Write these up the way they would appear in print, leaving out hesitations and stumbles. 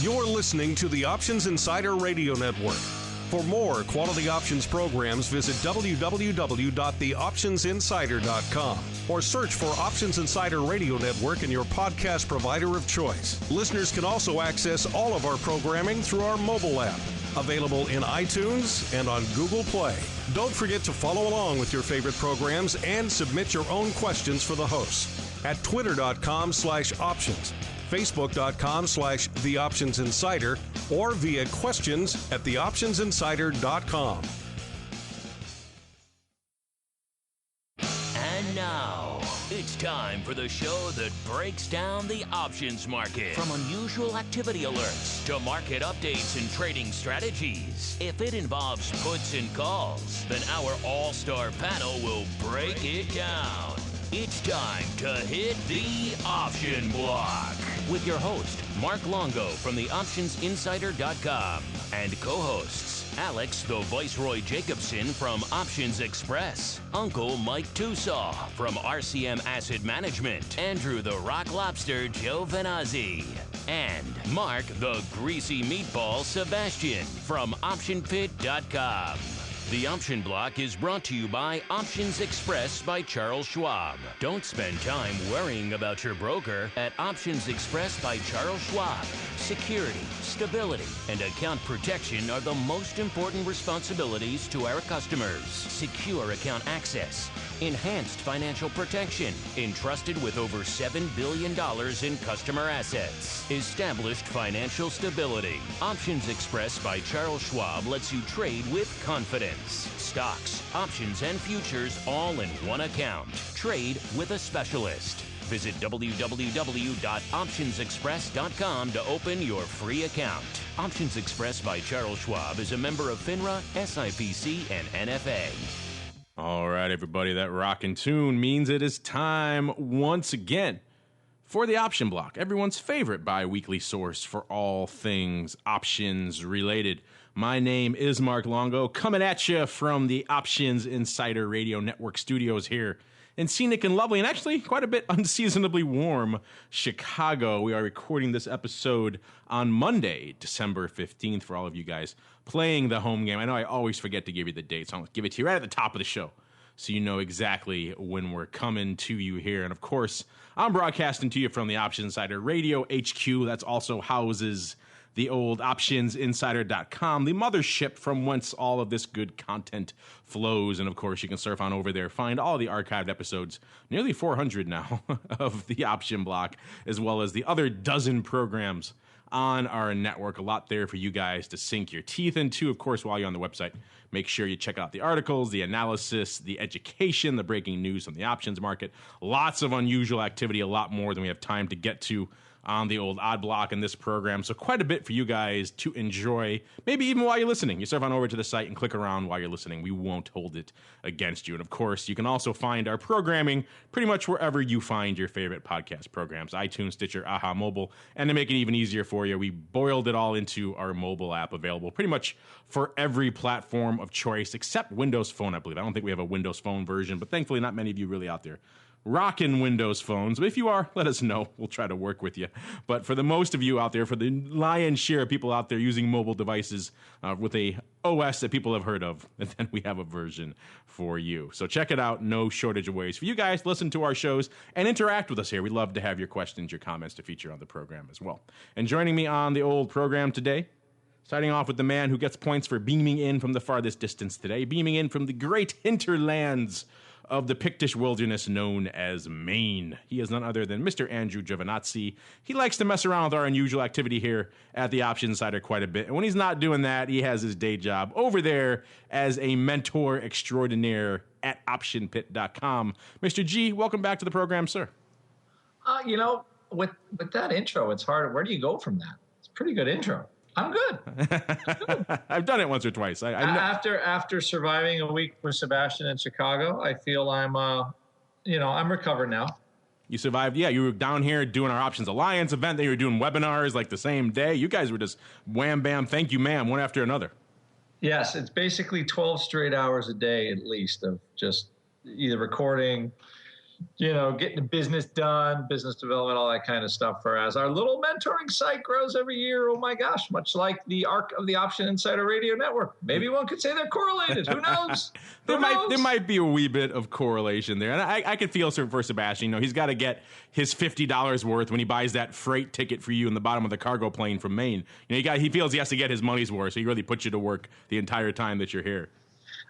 You're listening to the Options Insider Radio Network. For more quality options programs, visit www.theoptionsinsider.com or search for Options Insider Radio Network in your podcast provider of choice. Listeners can also access all of our programming through our mobile app, available in iTunes and on Google Play. Don't forget to follow along with your favorite programs and submit your own questions for the hosts at twitter.com/options, facebook.com/theoptionsinsider, or via questions at theoptionsinsider.com. And now, it's time for the show that breaks down the options market. From unusual activity alerts to market updates and trading strategies. If it involves puts and calls, then our all-star panel will break it down. It's time to hit the option block with your host, Mark Longo from theoptionsinsider.com, and co-hosts Alex the Viceroy Jacobson from Options Express, Uncle Mike Tusaw from RCM Asset Management, Andrew the Rock Lobster Giovinazzi, and Mark the Greasy Meatball Sebastian from OptionPit.com. The Option Block is brought to you by Options Express by Charles Schwab. Don't spend time worrying about your broker at Options Express by Charles Schwab. Security, stability, and account protection are the most important responsibilities to our customers. Secure account access, enhanced financial protection, entrusted with over $7 billion in customer assets. Established financial stability. Options Express by Charles Schwab lets you trade with confidence. Stocks, options, and futures all in one account. Trade with a specialist. Visit www.optionsexpress.com to open your free account. Options Express by Charles Schwab is a member of FINRA, SIPC, and NFA. All right, everybody, that rockin' tune means it is time once again for the Option Block, everyone's favorite bi-weekly source for all things options related. My name is Mark Longo, coming at you from the Options Insider Radio Network studios here in scenic and lovely, and actually quite a bit unseasonably warm Chicago. We are recording this episode on Monday, December 15th, for all of you guys playing the home game. I know I always forget to give you the date, so I'll give it to you right at the top of the show, so you know exactly when we're coming to you here. And of course, I'm broadcasting to you from the Options Insider Radio HQ. That's also houses the old OptionsInsider.com, the mothership from whence all of this good content flows. And of course, you can surf on over there, find all the archived episodes, nearly 400 now, of the Option Block, as well as the other dozen programs on our network. A lot there for you guys to sink your teeth into. Of course, while you're on the website, make sure you check out the articles, the analysis, the education, the breaking news on the options market. Lots of unusual activity, a lot more than we have time to get to on the old odd block in this program. So quite a bit for you guys to enjoy, maybe even while you're listening. You surf on over to the site and click around while you're listening. We won't hold it against you. And of course, you can also find our programming pretty much wherever you find your favorite podcast programs, iTunes, Stitcher, Aha Mobile. And to make it even easier for you, we boiled it all into our mobile app, available pretty much for every platform of choice except Windows Phone, I believe. I don't think we have a Windows Phone version, but thankfully not many of you really out there rocking Windows phones. But if you are, let us know. We'll try to work with you. But for the most of you out there, for the lion's share of people out there using mobile devices with a OS that people have heard of, and then we have a version for you. So check it out. No shortage of ways for you guys to listen to our shows and interact with us here. We'd love to have your questions, your comments to feature on the program as well. And joining me on the old program today, starting off with the man who gets points for beaming in from the farthest distance today, beaming in from the great hinterlands of the Pictish wilderness known as Maine. He is none other than Mr. Andrew Giovinazzi. He likes to mess around with our unusual activity here at the Options Insider quite a bit. And when he's not doing that, he has his day job over there as a mentor extraordinaire at OptionPit.com. Mr. G, welcome back to the program, sir. With that intro, it's hard. Where do you go from that? It's a pretty good intro. I'm good. I've done it once or twice. After surviving a week with Sebastian in Chicago, I feel I'm recovered now. You survived. Yeah, you were down here doing our Options Alliance event. Then you were doing webinars like the same day. You guys were just wham, bam, thank you, ma'am, one after another. Yes, it's basically 12 straight hours a day at least of just either recording, getting the business done, business development, all that kind of stuff for us. Our little mentoring site grows every year. Oh my gosh, much like the arc of the Option Insider Radio Network. Maybe one could say they're correlated. Who knows? There might be a wee bit of correlation there. And I can feel for Sebastian. He's got to get his $50 worth when he buys that freight ticket for you in the bottom of the cargo plane from Maine. He feels he has to get his money's worth, so he really puts you to work the entire time that you're here.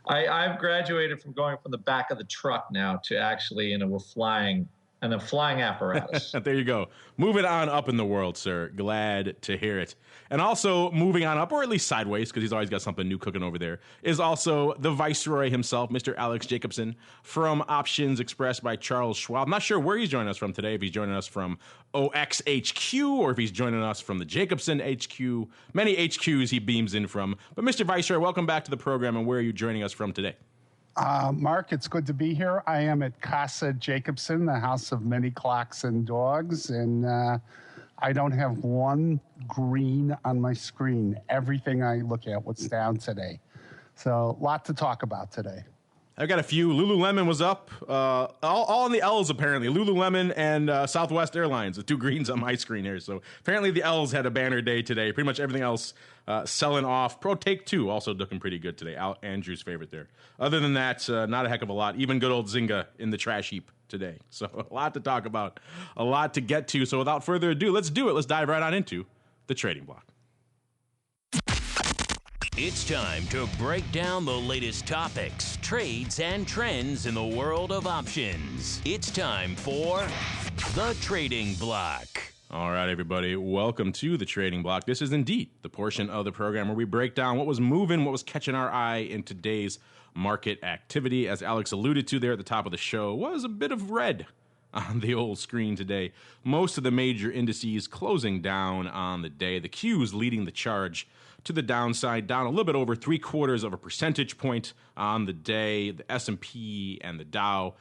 I've graduated from going from the back of the truck now to actually in a flying apparatus. There you go. Moving on up in the world, sir. Glad to hear it. And also moving on up, or at least sideways, because he's always got something new cooking over there, is also the Viceroy himself, Mr. Alex Jacobson, from Options Expressed by Charles Schwab. I'm not sure where he's joining us from today, if he's joining us from OXHQ or if he's joining us from the Jacobson HQ. Many HQs he beams in from. But Mr. Viceroy, welcome back to the program, and where are you joining us from today? Mark, it's good to be here. I am at Casa Jacobson, the house of many clocks and dogs, and I don't have one green on my screen. Everything I look at was down today. So a lot to talk about today. I've got a few. Lululemon was up. All on the L's, apparently. Lululemon and Southwest Airlines, the two greens on my screen here. So apparently the L's had a banner day today. Pretty much everything else selling off. Pro Take 2 also looking pretty good today. Andrew's favorite there. Other than that, not a heck of a lot. Even good old Zynga in the trash heap today. So a lot to talk about, a lot to get to. So without further ado, let's do it. Let's dive right on into the trading block. It's time to break down the latest topics, trades, and trends in the world of options. It's time for the Trading Block. All right, everybody, welcome to the Trading Block. This is indeed the portion of the program where we break down what was moving, what was catching our eye in today's market activity. As Alex alluded to there at the top of the show, was a bit of red on the old screen today. Most of the major indices closing down on the day. The Qs leading the charge to the downside, down a little bit over 0.75 of a percentage point on the day. The S&P and the Dow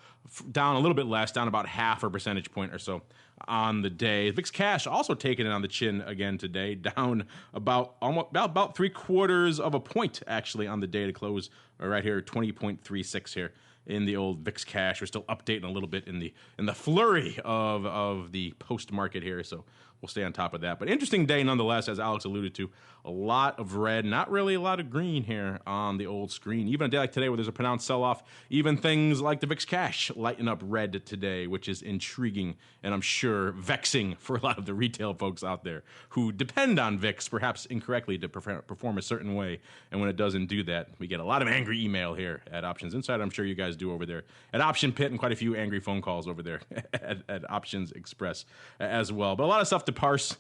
down a little bit less, down about half a percentage point or so on the day. VIX cash also taking it on the chin again today, down about 0.75 of a point actually on the day to close right here, 20.36 here in the old VIX cash. We're still updating a little bit in the flurry of the post market here, so we'll stay on top of that. But interesting day nonetheless, as Alex alluded to. A lot of red, not really a lot of green here on the old screen. Even a day like today where there's a pronounced sell-off, even things like the VIX cash lighten up red today, which is intriguing and I'm sure vexing for a lot of the retail folks out there who depend on VIX, perhaps incorrectly, to perform a certain way. And when it doesn't do that, we get a lot of angry email here at Options Insider. I'm sure you guys do over there at Option Pit, and quite a few angry phone calls over there at Options Express as well. But a lot of stuff to parse.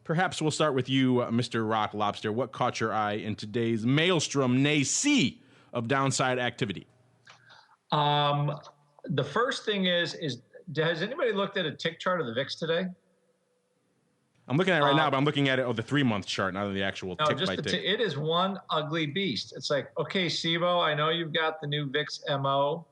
Perhaps we'll start with you, Mr. Rock Lobster. What caught your eye in today's maelstrom, nay, sea of downside activity? The first thing is has anybody looked at a tick chart of the VIX today? I'm looking at it right now, but I'm looking at it the 3-month chart, not the actual tick by tick. It is one ugly beast. It's like, okay, SIBO, I know you've got the new VIX MO.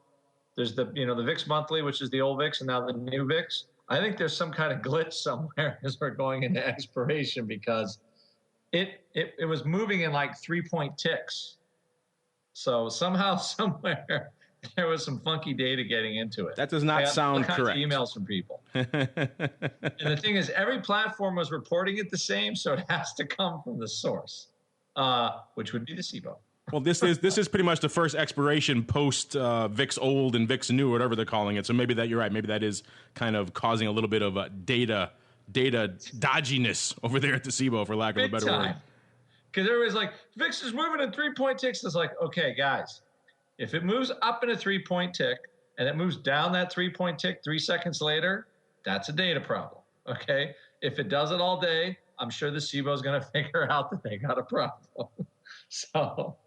There's the VIX monthly, which is the old VIX, and now the new VIX. I think there's some kind of glitch somewhere as we're going into expiration, because it was moving in like 3-point ticks. So somehow, somewhere, there was some funky data getting into it. That does not sound correct. Emails from people. And the thing is, every platform was reporting it the same, so it has to come from the source, which would be the SIBO. Well, this is pretty much the first expiration post VIX old and VIX new, whatever they're calling it. So maybe that, you're right. Maybe that is kind of causing a little bit of data dodginess over there at the SIBO, for lack of a better word. Because everybody's like, VIX is moving in 3-point ticks. It's like, okay, guys, if it moves up in a 3-point tick and it moves down that 3-point tick 3 seconds later, that's a data problem. Okay, if it does it all day, I'm sure the SIBO is going to figure out that they got a problem. So.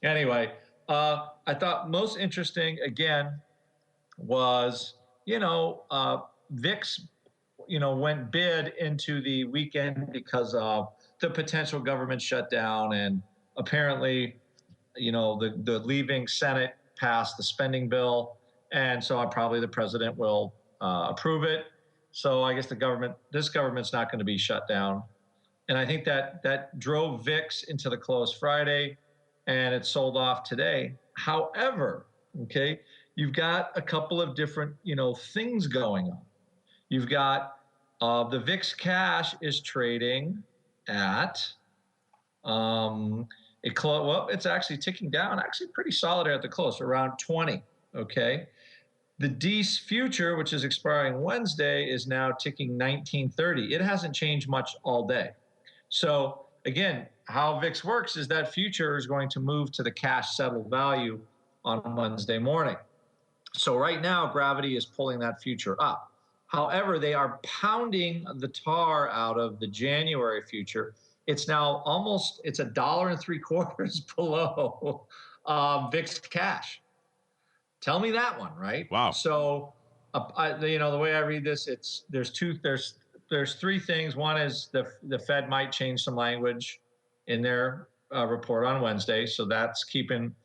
Anyway, I thought most interesting, again, was, VIX, went bid into the weekend because of the potential government shutdown. And apparently, the leaving Senate passed the spending bill. And so probably the president will approve it. So I guess this government's not going to be shut down. And I think that drove VIX into the close Friday. And it sold off today. However, okay, you've got a couple of different, things going on. You've got the VIX cash is trading at, it's actually ticking down, actually pretty solid at the close, around 20, okay? The DEES future, which is expiring Wednesday, is now ticking 1930. It hasn't changed much all day. So again, how VIX works is that future is going to move to the cash settled value on Wednesday morning. So right now, gravity is pulling that future up. However, they are pounding the tar out of the January future. It's now it's $1.75 below VIX cash. Tell me that one, right? Wow. So, the way I read this, there's three things. One is the Fed might change some language in their report on Wednesday, so that's keeping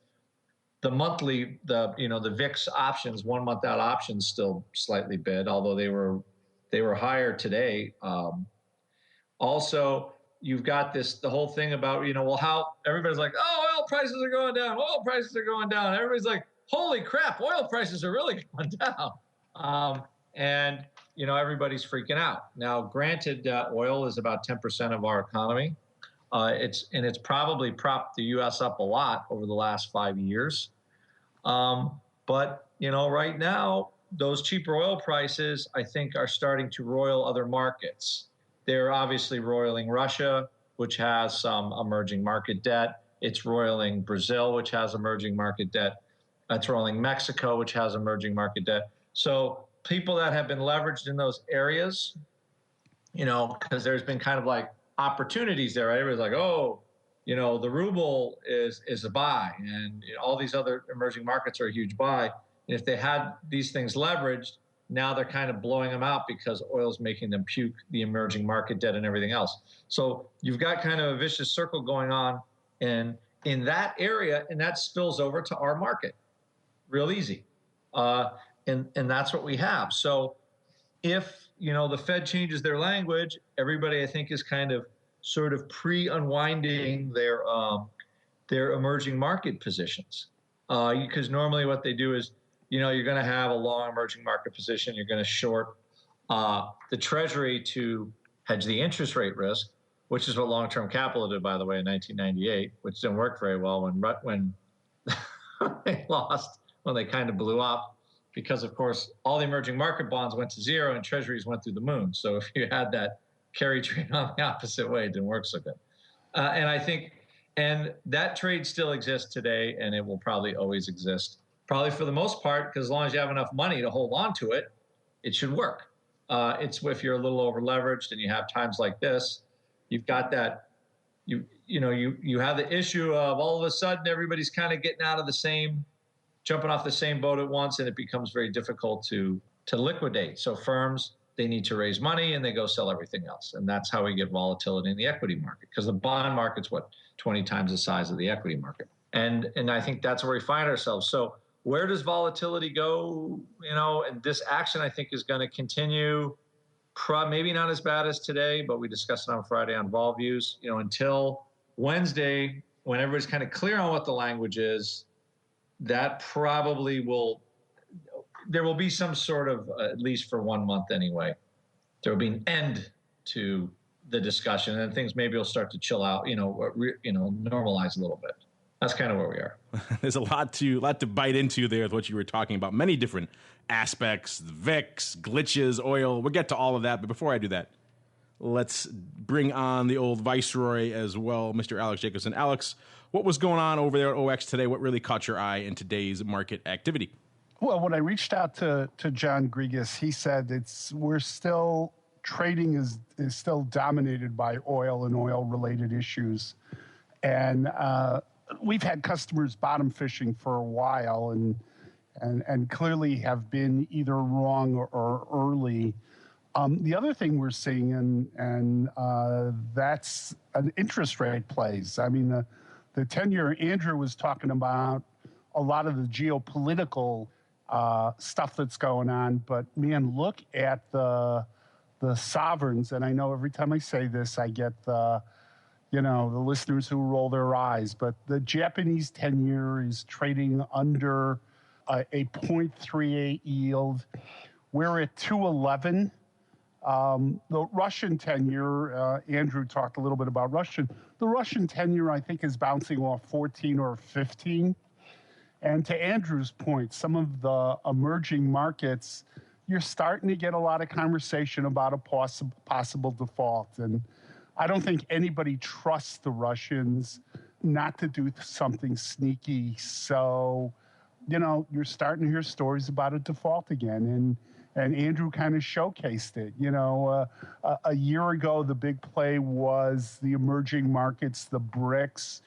the monthly, the VIX options, 1 month out options, still slightly bid, although they were higher today. Also, you've got the whole thing about how everybody's like, oh, oil prices are going down, everybody's like, holy crap, oil prices are really going down. And everybody's freaking out. Now, granted, oil is about 10% of our economy. It's probably propped the U.S. up a lot over the last 5 years. But right now, those cheaper oil prices, I think, are starting to roil other markets. They're obviously roiling Russia, which has some emerging market debt. It's roiling Brazil, which has emerging market debt. It's roiling Mexico, which has emerging market debt. So people that have been leveraged in those areas, because there's been kind of like opportunities there, right? Everybody's like, oh, the ruble is a buy, and all these other emerging markets are a huge buy. And if they had these things leveraged, now they're kind of blowing them out because oil's making them puke the emerging market debt and everything else. So you've got kind of a vicious circle going on in that area, and that spills over to our market real easy. And that's what we have. So if, the Fed changes their language, everybody, I think, is kind of sort of pre-unwinding their emerging market positions. Because normally what they do is, you're going to have a long emerging market position. You're going to short the Treasury to hedge the interest rate risk, which is what long-term capital did, by the way, in 1998, which didn't work very well when they lost, when they kind of blew up. Because, of course, all the emerging market bonds went to zero and treasuries went through the moon. So if you had that carry trade on the opposite way, it didn't work so good. And that trade still exists today, and it will probably always exist, probably for the most part, because as long as you have enough money to hold on to it, it should work. It's if you're a little over leveraged and you have times like this, you've got that, you have the issue of all of a sudden everybody's kind of jumping off the same boat at once, and it becomes very difficult to liquidate. So firms, they need to raise money and they go sell everything else. And that's how we get volatility in the equity market, because the bond market's 20 times the size of the equity market. And I think that's where we find ourselves. So where does volatility go? And this action, I think, is going to continue, maybe not as bad as today, but we discussed it on Friday on vol views, until Wednesday, when everybody's kind of clear on what the language is. That probably there will be some sort of, at least for 1 month anyway, there will be an end to the discussion, and things maybe will start to chill out, normalize a little bit. That's kind of where we are. There's a lot to bite into there with what you were talking about. Many different aspects, the VIX, glitches, oil. We'll get to all of that. But before I do that, let's bring on the old Viceroy as well, Mr. Alex Jacobson. Alex, what was going on over there at OX today? What really caught your eye in today's market activity? Well, when I reached out to John Grigas, he said trading is still dominated by oil and oil-related issues. And we've had customers bottom fishing for a while and clearly have been either wrong or early. The other thing we're seeing, and that's an interest rate plays. I mean, the 10-year, Andrew was talking about a lot of the geopolitical stuff that's going on, but man, look at the sovereigns. And I know every time I say this, I get the listeners who roll their eyes, but the Japanese 10-year is trading under a 0.38 yield. We're at 211. The Russian 10-year, Andrew talked a little bit about Russian. The Russian 10-year, I think, is bouncing off 14 or 15. And to Andrew's point, some of the emerging markets, you're starting to get a lot of conversation about a possible default. And I don't think anybody trusts the Russians not to do something sneaky. So, you're starting to hear stories about a default again. And Andrew kind of showcased it. A year ago, the big play was the emerging markets, the BRICS.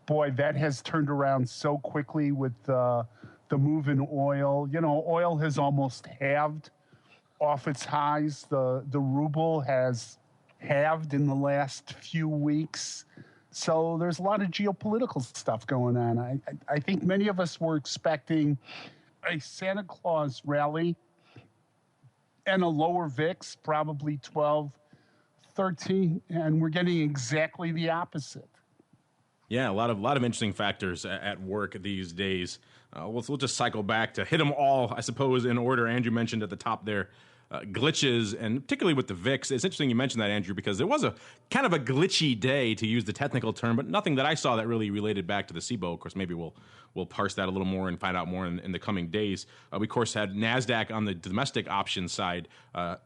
Boy, that has turned around so quickly with the move in oil. Oil has almost halved off its highs. The ruble has halved in the last few weeks. So there's a lot of geopolitical stuff going on. I think many of us were expecting a Santa Claus rally and a lower VIX, probably 12, 13, and we're getting exactly the opposite. Yeah, a lot of interesting factors at work these days. We'll just cycle back to hit them all, I suppose, in order. Andrew mentioned at the top there glitches, and particularly with the VIX. It's interesting you mentioned that, Andrew, because there was a kind of a glitchy day, to use the technical term, but nothing that I saw that really related back to the SIBO. Of course, maybe we'll parse that a little more and find out more in the coming days. We, of course, had NASDAQ on the domestic options side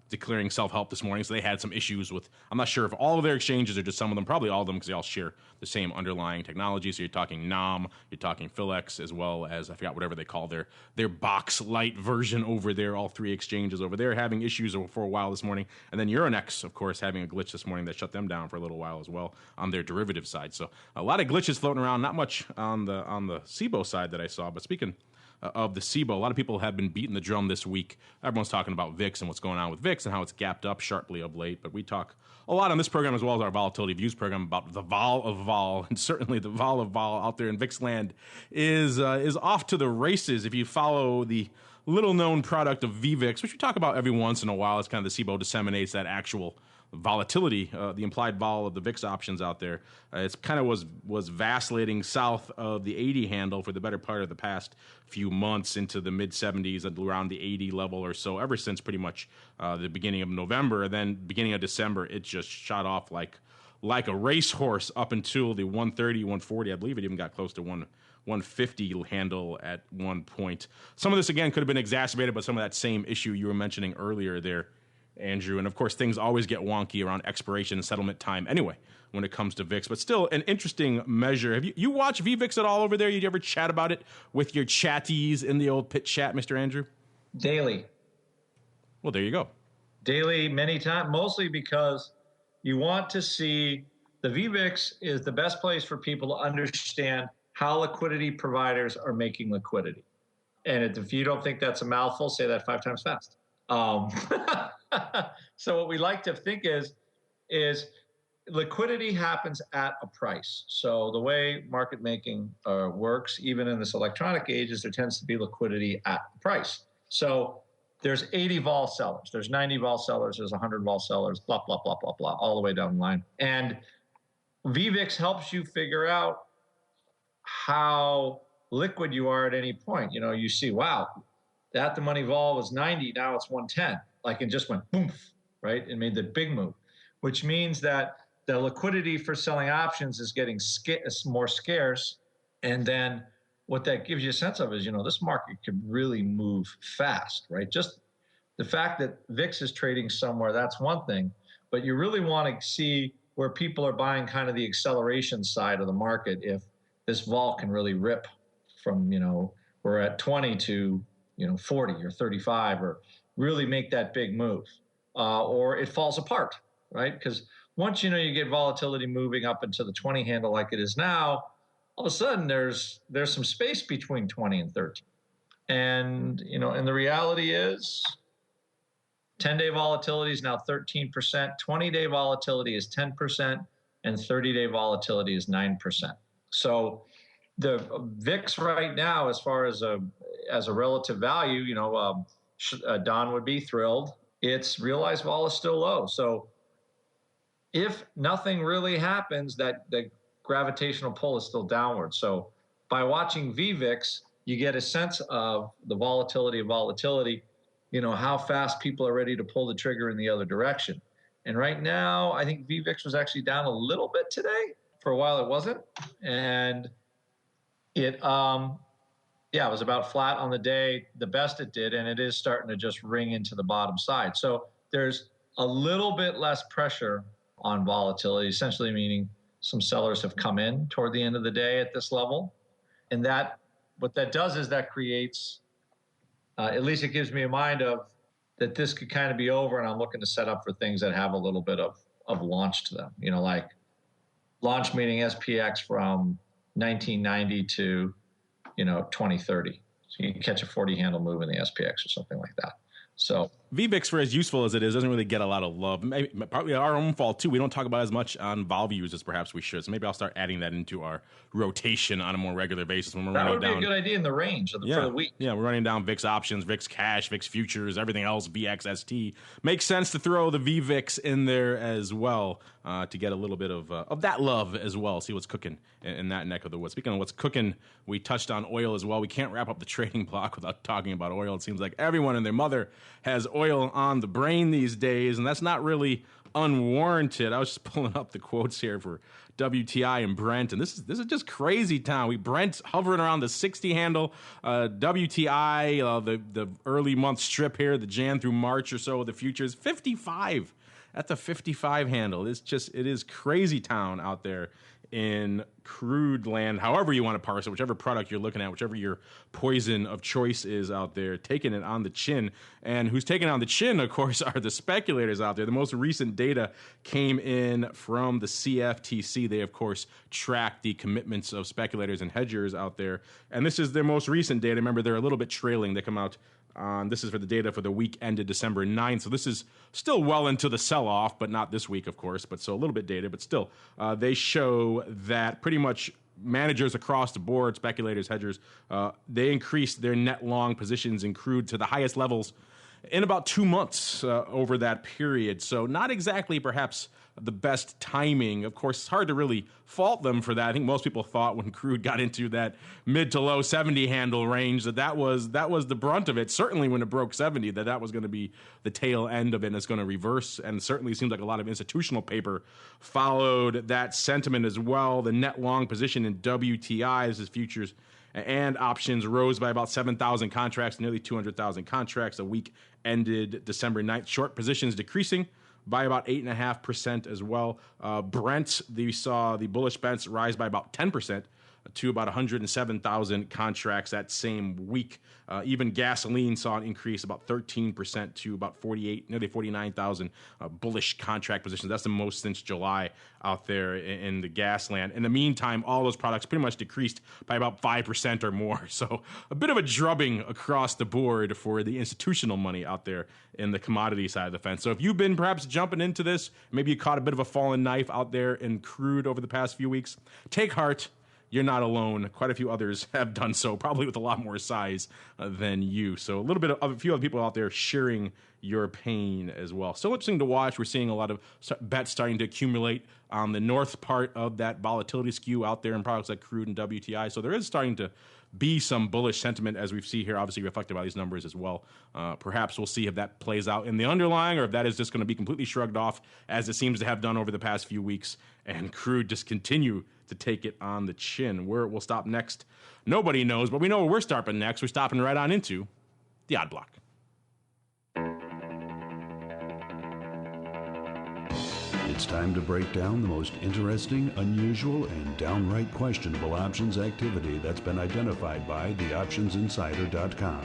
declaring self-help this morning, so they had some issues with, I'm not sure if all of their exchanges or just some of them, probably all of them, because they all share the same underlying technology. So you're talking NOM, you're talking PHLX, as well as, I forgot whatever they call their box light version over there, all three exchanges over there having issues for a while this morning. And then Euronext, of course, having a glitch this morning that shut them down for a little while as well on their derivative side. So a lot of glitches floating around, not much on the SIBO side that I saw. But speaking of the SIBO, a lot of people have been beating the drum this week. Everyone's talking about VIX and what's going on with VIX and how it's gapped up sharply of late. But we talk a lot on this program, as well as our Volatility Views program, about the vol of vol. And certainly the vol of vol out there in VIX land is off to the races. If you follow the little-known product of VVIX, which we talk about every once in a while, it's kind of the SIBO disseminates that actual volatility, the implied vol of the VIX options out there. It's kind of was vacillating south of the 80 handle for the better part of the past few months into the mid-70s and around the 80 level or so ever since pretty much the beginning of November. And then beginning of December, it just shot off like a racehorse up until the 130, 140. I believe it even got close to 150 handle at one point. Some of this, again, could have been exacerbated by some of that same issue you were mentioning earlier there, Andrew. And of course, things always get wonky around expiration and settlement time anyway when it comes to VIX, but still an interesting measure. Have you watched VVIX at all over there? You ever chat about it with your chatties in the old pit chat, Mr. Andrew? Daily. Well, there you go. Daily, many times, mostly because you want to see the VVIX is the best place for people to understand how liquidity providers are making liquidity. And if you don't think that's a mouthful, say that 5 times fast. So what we like to think is liquidity happens at a price. So the way market making works, even in this electronic age, is there tends to be liquidity at the price. So there's 80 vol sellers, there's 90 vol sellers, there's 100 vol sellers, blah, blah, blah, blah, blah, all the way down the line. And VVIX helps you figure out how liquid you are at any point. You see, wow, that the money vol was 90, now it's 110. Like it just went boom, right? It made the big move, which means that the liquidity for selling options is getting more scarce. And then what that gives you a sense of is, this market could really move fast, right? Just the fact that VIX is trading somewhere, that's one thing, but you really want to see where people are buying kind of the acceleration side of the market. If this vol can really rip from, we're at 20 to, 40 or 35, or really make that big move, or it falls apart, right? Because once, you get volatility moving up into the 20 handle like it is now, all of a sudden there's some space between 20 and 13. And, and the reality is 10-day volatility is now 13%, 20-day volatility is 10%, and 30-day volatility is 9%. So the VIX right now, as far as a relative value, Don would be thrilled. Its realized vol is still low. So if nothing really happens, that the gravitational pull is still downward. So by watching VVIX, you get a sense of the volatility of volatility, how fast people are ready to pull the trigger in the other direction. And right now, I think VVIX was actually down a little bit today. For a while, it wasn't. And it, it was about flat on the day, the best it did, and it is starting to just ring into the bottom side. So there's a little bit less pressure on volatility, essentially meaning some sellers have come in toward the end of the day at this level. And that, what that does is that creates, at least it gives me a mind of that this could kind of be over, and I'm looking to set up for things that have a little bit of launch to them, like launch meaning SPX from 1990 to, 2030. So you can catch a 40 handle move in the SPX or something like that. So VVIX, for as useful as it is, doesn't really get a lot of love. Maybe, partly our own fault, too. We don't talk about as much on vol views as perhaps we should. So maybe I'll start adding that into our rotation on a more regular basis when we're running down. That would be a good idea in the range for the week. Yeah, we're running down VIX options, VIX cash, VIX futures, everything else, VXST. Makes sense to throw the VVIX in there as well to get a little bit of that love as well, see what's cooking in that neck of the woods. Speaking of what's cooking, we touched on oil as well. We can't wrap up the trading block without talking about oil. It seems like everyone and their mother has oil on the brain these days, and that's not really unwarranted. I was just pulling up the quotes here for WTI and Brent, and this is just crazy town. Brent hovering around the 60 handle, WTI the early month strip here, the Jan through March or so, the futures 55 at the 55 handle. It is crazy town out there in crude land, however you want to parse it, whichever product you're looking at, whichever your poison of choice is out there, taking it on the chin. And who's taking it on the chin, of course, are the speculators out there. The most recent data came in from the CFTC. They, of course, track the commitments of speculators and hedgers out there. And this is their most recent data. Remember, they're a little bit trailing. They come out this is for the data for the week ended December 9th. So this is still well into the sell-off, but not this week, of course. But so a little bit dated, but still, they show that pretty much managers across the board, speculators, hedgers, they increased their net long positions in crude to the highest levels in about 2 months over that period. So not exactly perhaps the best timing. Of course, it's hard to really fault them for that. I think most people thought when crude got into that mid to low 70 handle range that was the brunt of it. Certainly when it broke 70, that was going to be the tail end of it and it's going to reverse. And certainly seems like a lot of institutional paper followed that sentiment as well. The net long position in WTI, this is futures and options, rose by about 7,000 contracts, nearly 200,000 contracts. A week ended December 9th. Short positions decreasing by about 8.5% as well. Brent, we saw the bullish bets rise by about 10% to about 107,000 contracts that same week. Even gasoline saw an increase about 13% to about 48, nearly 49,000 bullish contract positions. That's the most since July out there in the gas land. In the meantime, all those products pretty much decreased by about 5% or more. So a bit of a drubbing across the board for the institutional money out there in the commodity side of the fence. So if you've been perhaps jumping into this, maybe you caught a bit of a fallen knife out there in crude over the past few weeks, take heart. You're not alone. Quite a few others have done so, probably with a lot more size than you. So a few other people out there sharing your pain as well. Still interesting to watch. We're seeing a lot of bets starting to accumulate on the north part of that volatility skew out there in products like crude and WTI. So there is starting to be some bullish sentiment as we see here, obviously reflected by these numbers as well. Perhaps we'll see if that plays out in the underlying or if that is just going to be completely shrugged off as it seems to have done over the past few weeks and crude just continue to take it on the chin. Where we'll stop next, nobody knows, but we know where we're stopping next. We're stopping right on into the Odd Block. It's time to break down the most interesting, unusual, and downright questionable options activity that's been identified by theoptionsinsider.com.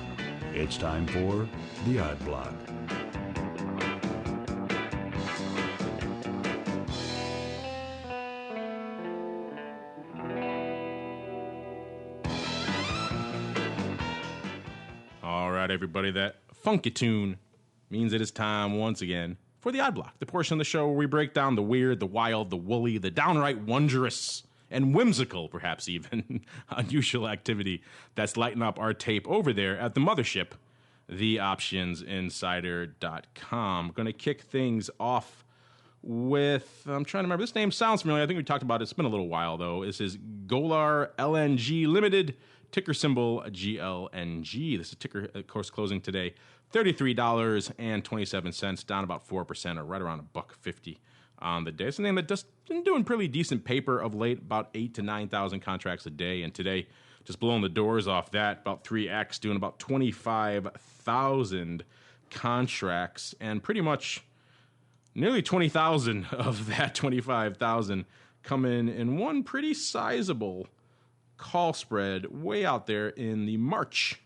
It's time for the Odd Block. All right, everybody, that funky tune means it is time once again for the Odd Block, the portion of the show where we break down the weird, the wild, the woolly, the downright wondrous, and whimsical, perhaps even, unusual activity that's lighting up our tape over there at the mothership, theoptionsinsider.com. Going to kick things off with, I'm trying to remember, this name sounds familiar. I think we talked about it. It's been a little while, though. This is Golar LNG Limited ticker symbol GLNG. This is ticker, of course, closing today, $33.27, down about 4%, or right around $1.50 on the day. It's a name that just been doing pretty decent paper of late, about 8,000 to 9,000 contracts a day, and today just blowing the doors off that, about 3x, doing about 25,000 contracts, and pretty much nearly 20,000 of that 25,000 come in one pretty sizable call spread way out there in the March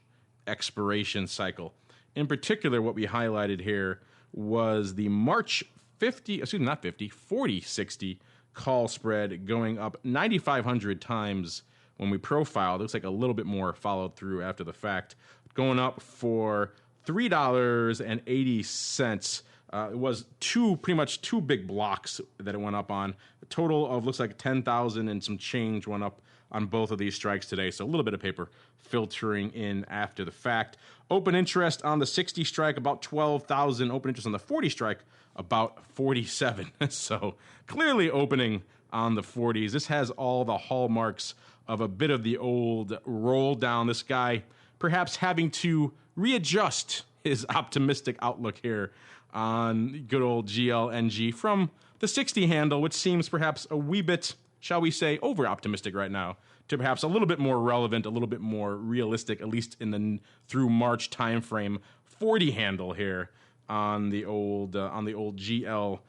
expiration cycle. In particular, what we highlighted here was the March 40-60 call spread going up 9,500 times when we profiled. It looks like a little bit more followed through after the fact, going up for $3.80. It was pretty much two big blocks that it went up on. A total of looks like 10,000 and some change went up on both of these strikes today. So a little bit of paper filtering in after the fact. Open interest on the 60 strike, about 12,000. Open interest on the 40 strike, about 47. So clearly opening on the 40s. This has all the hallmarks of a bit of the old roll down. This guy perhaps having to readjust his optimistic outlook here on good old GLNG from the 60 handle, which seems perhaps a wee bit, shall we say, over-optimistic right now, to perhaps a little bit more relevant, a little bit more realistic, at least in the through March timeframe, 40 handle here on the old GLNG,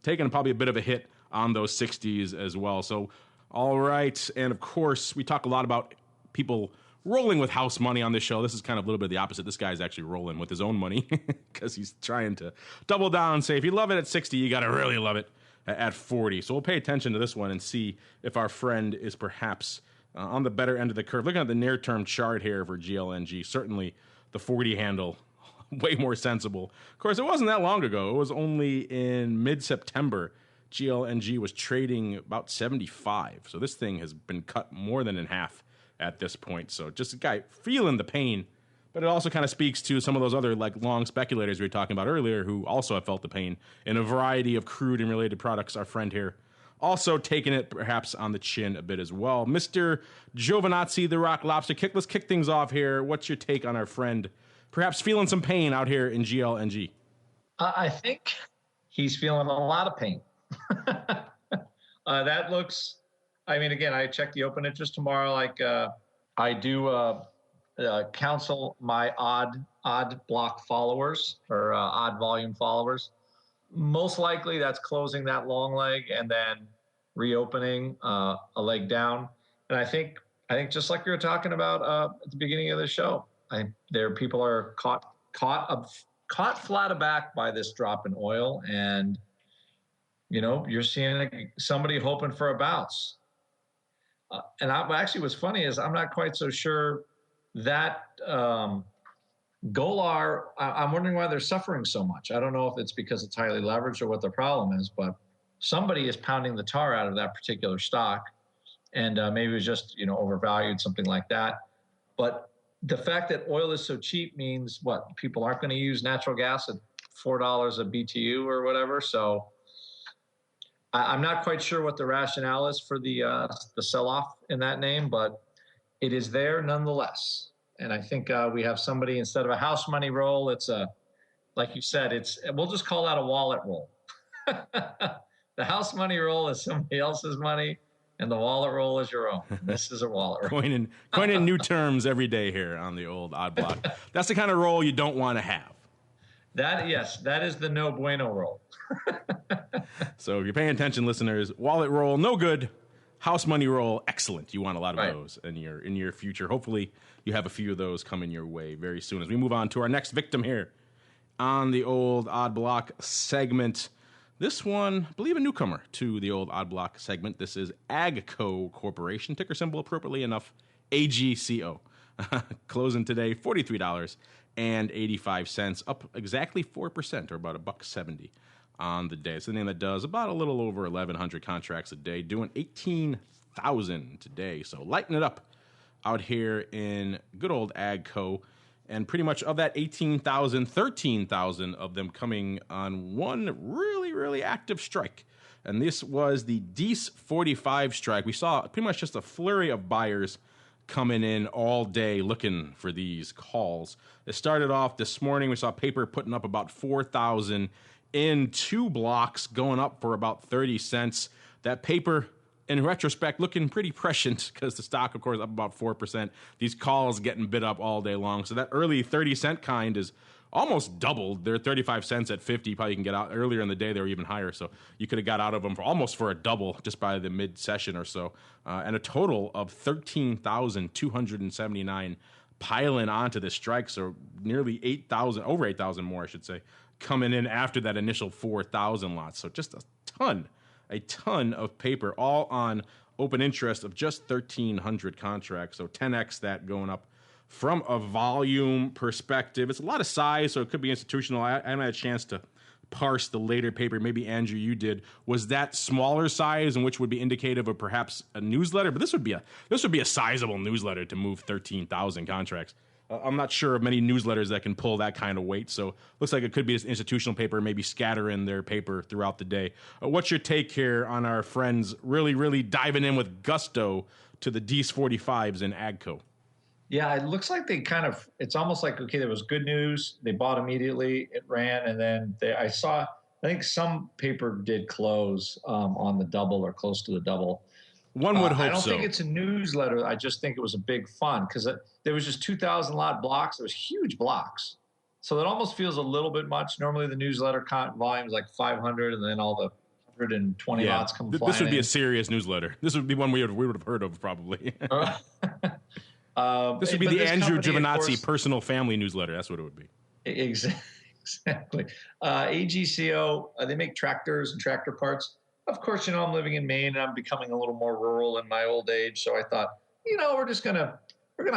taking probably a bit of a hit on those 60s as well. So, all right, and of course, we talk a lot about people rolling with house money on this show. This is kind of a little bit the opposite. This guy's actually rolling with his own money because he's trying to double down and say, if you love it at 60, you got to really love it at 40. So we'll pay attention to this one and see if our friend is perhaps on the better end of the curve. Looking at the near-term chart here for GLNG, certainly the 40 handle, way more sensible. Of course, it wasn't that long ago. It was only in mid-September. GLNG was trading about 75. So this thing has been cut more than in half at this point. So just a guy feeling the pain, but it also kind of speaks to some of those other like long speculators we were talking about earlier who also have felt the pain in a variety of crude and related products. Our friend here also taking it perhaps on the chin a bit as well. Mr. Giovinazzi, the Rock Lobster. Let's kick things off here. What's your take on our friend perhaps feeling some pain out here in GLNG? I think he's feeling a lot of pain. That looks, I mean, again, I check the open interest tomorrow. Like I do counsel my odd block followers or odd volume followers. Most likely that's closing that long leg and then reopening a leg down. And I think just like we were talking about at the beginning of the show, people are caught flat aback by this drop in oil, and you're seeing somebody hoping for a bounce. And actually, what's funny is I'm not quite so sure that Golar. I'm wondering why they're suffering so much. I don't know if it's because it's highly leveraged or what the problem is, but somebody is pounding the tar out of that particular stock, and maybe it was just overvalued, something like that. But the fact that oil is so cheap means what? People aren't going to use natural gas at $4 a BTU or whatever. So I'm not quite sure what the rationale is for the sell-off in that name, but it is there nonetheless. And I think we have somebody, instead of a house money roll, it's like you said, we'll just call that a wallet roll. The house money roll is somebody else's money, and the wallet roll is your own. This is a wallet roll. Coining new terms every day here on the old Odd Block. That's the kind of roll you don't want to have. That is the no bueno roll. So if you're paying attention, listeners, wallet roll, no good. House money roll, excellent. You want a lot of those in your future. Hopefully you have a few of those coming your way very soon. As we move on to our next victim here on the old Odd Block segment. This one, I believe a newcomer to the old Odd Block segment. This is AGCO Corporation, ticker symbol appropriately enough, AGCO. Closing today, $43.85, up exactly 4%, or about $1.70 on the day. It's the name that does about a little over 1,100 contracts a day, doing 18,000 today. So lighten it up out here in good old AGCO. And pretty much of that 18,000, 13,000 of them coming on one really, really active strike. And this was the DEES 45 strike. We saw pretty much just a flurry of buyers coming in all day looking for these calls. It started off this morning. We saw paper putting up about 4,000 in 2 blocks, going up for about 30 cents. That paper, in retrospect, looking pretty prescient because the stock, of course, up about 4%. These calls getting bid up all day long. So that early 30-cent kind is almost doubled. They're 35 cents at 50. Probably can get out earlier in the day. They were even higher. So you could have got out of them for almost for a double just by the mid-session or so. And a total of 13,279 piling onto this strike. So nearly 8,000, over 8,000 more, I should say, coming in after that initial 4,000 lots. So just a ton of paper, all on open interest of just 1,300 contracts. So 10x that going up. From a volume perspective, it's a lot of size, so it could be institutional. I haven't had a chance to parse the later paper. Maybe, Andrew, you did. Was that smaller size, and which would be indicative of perhaps a newsletter? But this would be a sizable newsletter to move 13,000 contracts. I'm not sure of many newsletters that can pull that kind of weight, so looks like it could be this institutional paper, maybe scattering their paper throughout the day. What's your take here on our friends really, really diving in with gusto to the DEES 45s in AGCO? Yeah, it looks like it's almost like, okay, there was good news. They bought immediately. It ran. And then I think some paper did close on the double or close to the double. One would hope so. I don't think it's a newsletter. I just think it was a big fun because there was just 2,000 lot blocks. It was huge blocks. So that almost feels a little bit much. Normally the newsletter volume is like 500 and then all the 120 lots come flying This would be in. a serious newsletter. This would be one we would have heard of probably. This would be the Andrew Giovinazzi personal family newsletter. That's what it would be. Exactly. AGCO, they make tractors and tractor parts. Of course, I'm living in Maine and I'm becoming a little more rural in my old age. So I thought, we're gonna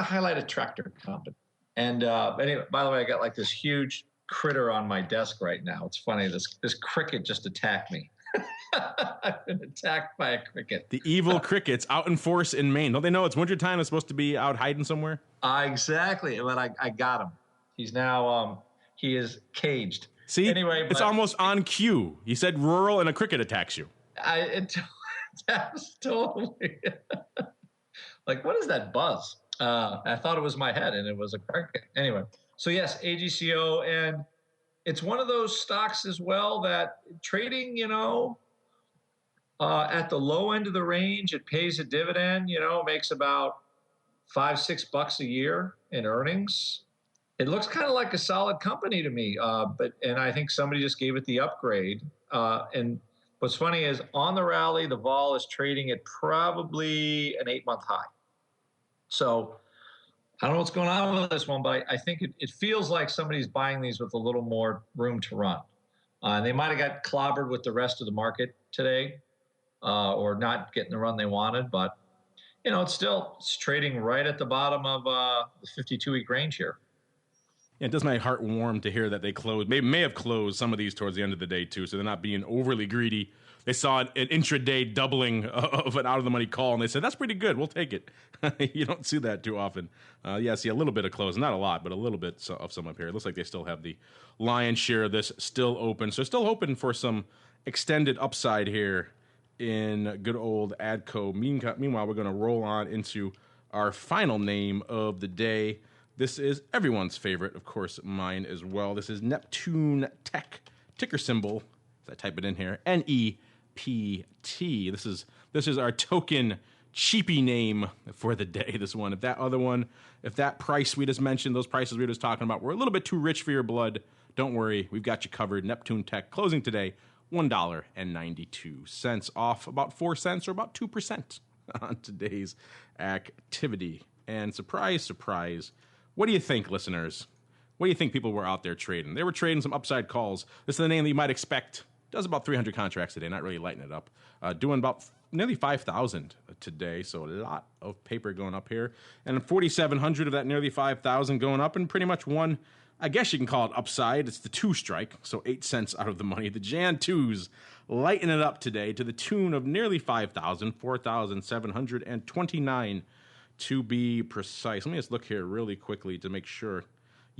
highlight a tractor company. And anyway, by the way, I got like this huge critter on my desk right now. It's funny. This cricket just attacked me. I've been attacked by a cricket. The evil crickets out in force in Maine. Don't they know it's wintertime? It's supposed to be out hiding somewhere? Exactly. But I got him. He's now, he is caged. See, anyway, it's almost on cue. You said rural and a cricket attacks you. That's totally like, what is that buzz? I thought it was my head and it was a cricket. Anyway, so yes, AGCO, and it's one of those stocks as well that trading, at the low end of the range, it pays a dividend, makes about $5-6 a year in earnings. It looks kind of like a solid company to me, and I think somebody just gave it the upgrade. And what's funny is on the rally, the vol is trading at probably an 8-month high. So I don't know what's going on with this one, but I think it feels like somebody's buying these with a little more room to run. They might have got clobbered with the rest of the market today, or not getting the run they wanted, but it's trading right at the bottom of the 52-week range here. Yeah, it does my heart warm to hear that they may have closed some of these towards the end of the day too, so they're not being overly greedy. They saw an intraday doubling of an out-of-the-money call, and they said, that's pretty good. We'll take it. You don't see that too often. I see a little bit of close. Not a lot, but a little bit of some up here. It looks like they still have the lion's share of this still open. So still hoping for some extended upside here in good old AGCO. Meanwhile, we're going to roll on into our final name of the day. This is everyone's favorite, of course, mine as well. This is Neptune Tech, ticker symbol, as I type it in here, NEPT. This is our token cheapy name for the day, this one. If that price we just mentioned, those prices we were just talking about, were a little bit too rich for your blood, don't worry, we've got you covered. Neptune Tech closing today, $1.92, off about 4 cents or about 2% on today's activity. And surprise, surprise, what do you think, listeners? What do you think people were out there trading? They were trading some upside calls. This is the name that you might expect. Does about 300 contracts a day, not really lighting it up. Doing about nearly 5,000 today, so a lot of paper going up here. And 4,700 of that nearly 5,000 going up, and pretty much one, I guess you can call it upside. It's the 2 strike, so 8 cents out of the money. The Jan 2s lighting it up today to the tune of nearly 5,000, 4,729 to be precise. Let me just look here really quickly to make sure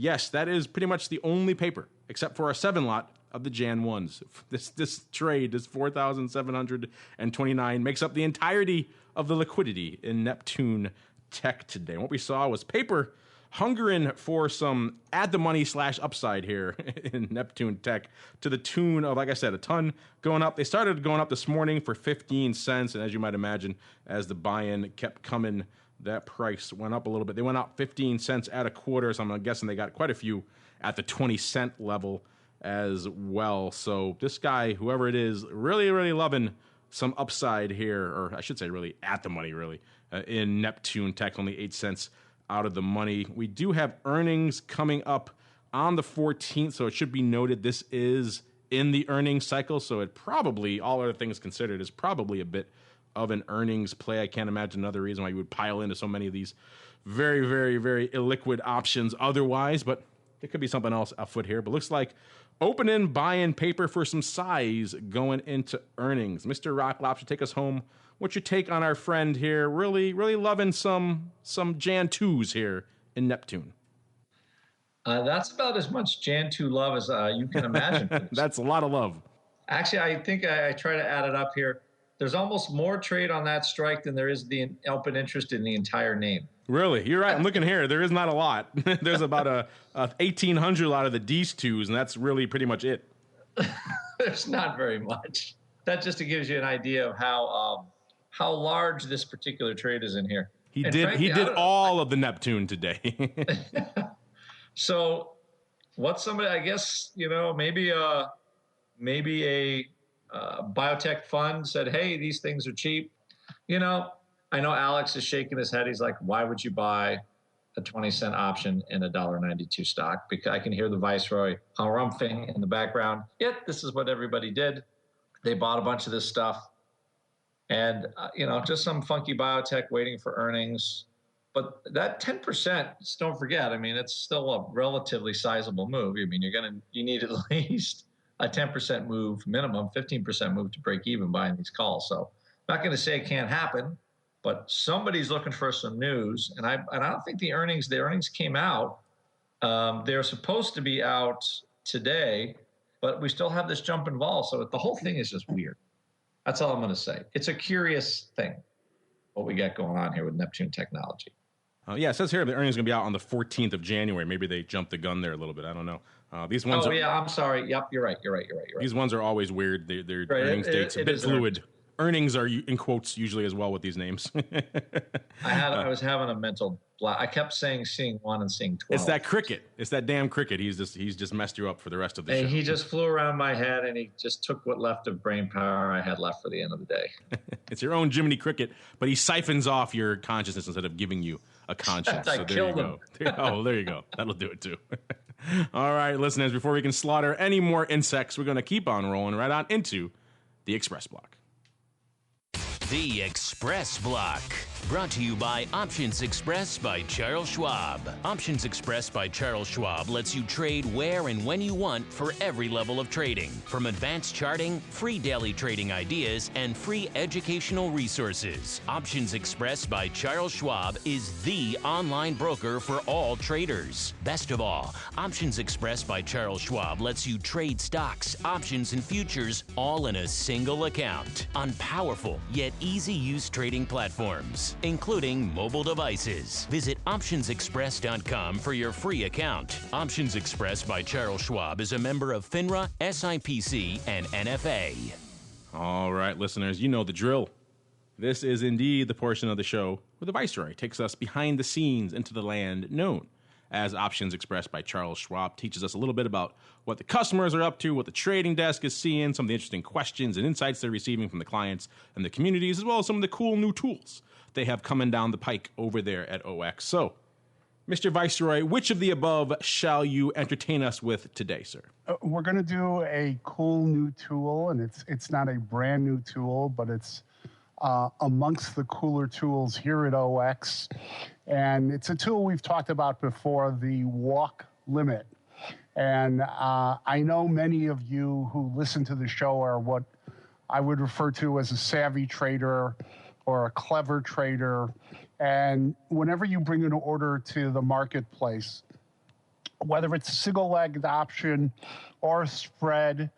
Yes, that is pretty much the only paper, except for a 7 lot of the Jan 1s. This trade, this 4,729, makes up the entirety of the liquidity in Neptune Tech today. And what we saw was paper hungering for some at-the-money / upside here in Neptune Tech to the tune of, like I said, a ton going up. They started going up this morning for 15 cents, and as you might imagine, as the buy-in kept coming, that price went up a little bit. They went up 15 cents at a quarter, so I'm guessing they got quite a few at the 20-cent level as well. So this guy, whoever it is, really, really loving some upside here, or I should say really at the money, really, in Neptune Tech, only 8 cents out of the money. We do have earnings coming up on the 14th, so it should be noted this is in the earnings cycle, so it probably, all other things considered, is probably a bit of an earnings play. I can't imagine another reason why you would pile into so many of these very, very, very illiquid options otherwise, but there could be something else afoot here. But looks like open-in buy-in paper for some size going into earnings. Mr. Rock Lobster, take us home. What's your take on our friend here? Really, really loving some Jan 2s here in Neptune. That's about as much Jan 2 love as you can imagine. That's a lot of love. Actually, I think I try to add it up here. There's almost more trade on that strike than there is the open interest in the entire name. Really? You're right. I'm looking here. There is not a lot. There's about a 1,800 lot of the D's 2s, and that's really pretty much it. There's not very much. That just gives you an idea of how large this particular trade is in here. He did all of the Neptune today. So what's somebody, I guess, maybe a biotech fund said, hey, these things are cheap. I know Alex is shaking his head. He's like, why would you buy a 20-cent option in a $1.92 stock? Because I can hear the Viceroy harumphing in the background. Yet this is what everybody did. They bought a bunch of this stuff. And, just some funky biotech waiting for earnings. But that 10%, don't forget, it's still a relatively sizable move. You need at least a 10% move minimum, 15% move to break even buying these calls. So I'm not going to say it can't happen, but somebody's looking for some news. And I don't think the earnings came out. They're supposed to be out today, but we still have this jump and vol. So the whole thing is just weird. That's all I'm going to say. It's a curious thing, what we got going on here with Neptune Technology. Yeah, it says here the earnings are going to be out on the 14th of January. Maybe they jumped the gun there a little bit. I don't know. These ones. Oh, yeah, I'm sorry. Yep, you're right. These ones are always weird. Their earnings dates a bit fluid. Earnings are in quotes usually as well with these names. I was having a mental block. I kept seeing one and seeing 12. It's that cricket. It's that damn cricket. He's just messed you up for the rest of the show. And he just flew around my head, and he just took what left of brain power I had left for the end of the day. It's your own Jiminy Cricket, but he siphons off your consciousness instead of giving you a conscience. I killed him. There you go. That'll do it too. All right, listeners, before we can slaughter any more insects, we're going to keep on rolling right on into the Xpress Block. The Express Block, brought to you by Options Express by Charles Schwab. Options Express by Charles Schwab lets you trade where and when you want for every level of trading. From advanced charting, free daily trading ideas, and free educational resources. Options Express by Charles Schwab is the online broker for all traders. Best of all, Options Express by Charles Schwab lets you trade stocks, options, and futures all in a single account on powerful yet easy-use trading platforms, including mobile devices. Visit optionsexpress.com for your free account. Options Express by Charles Schwab is a member of FINRA, SIPC, and NFA. All right, listeners, you know the drill. This is indeed the portion of the show where the Viceroy takes us behind the scenes into the land known as Options Express by Charles Schwab, teaches us a little bit about what the customers are up to, what the trading desk is seeing, some of the interesting questions and insights they're receiving from the clients and the communities, as well as some of the cool new tools they have coming down the pike over there at OX. So, Mr. Viceroy, which of the above shall you entertain us with today, sir? We're going to do a cool new tool, and it's not a brand new tool, but it's amongst the cooler tools here at OX. And it's a tool we've talked about before, the walk limit. And I know many of you who listen to the show are what I would refer to as a savvy trader or a clever trader. And whenever you bring an order to the marketplace, whether it's a single-legged option or a spread,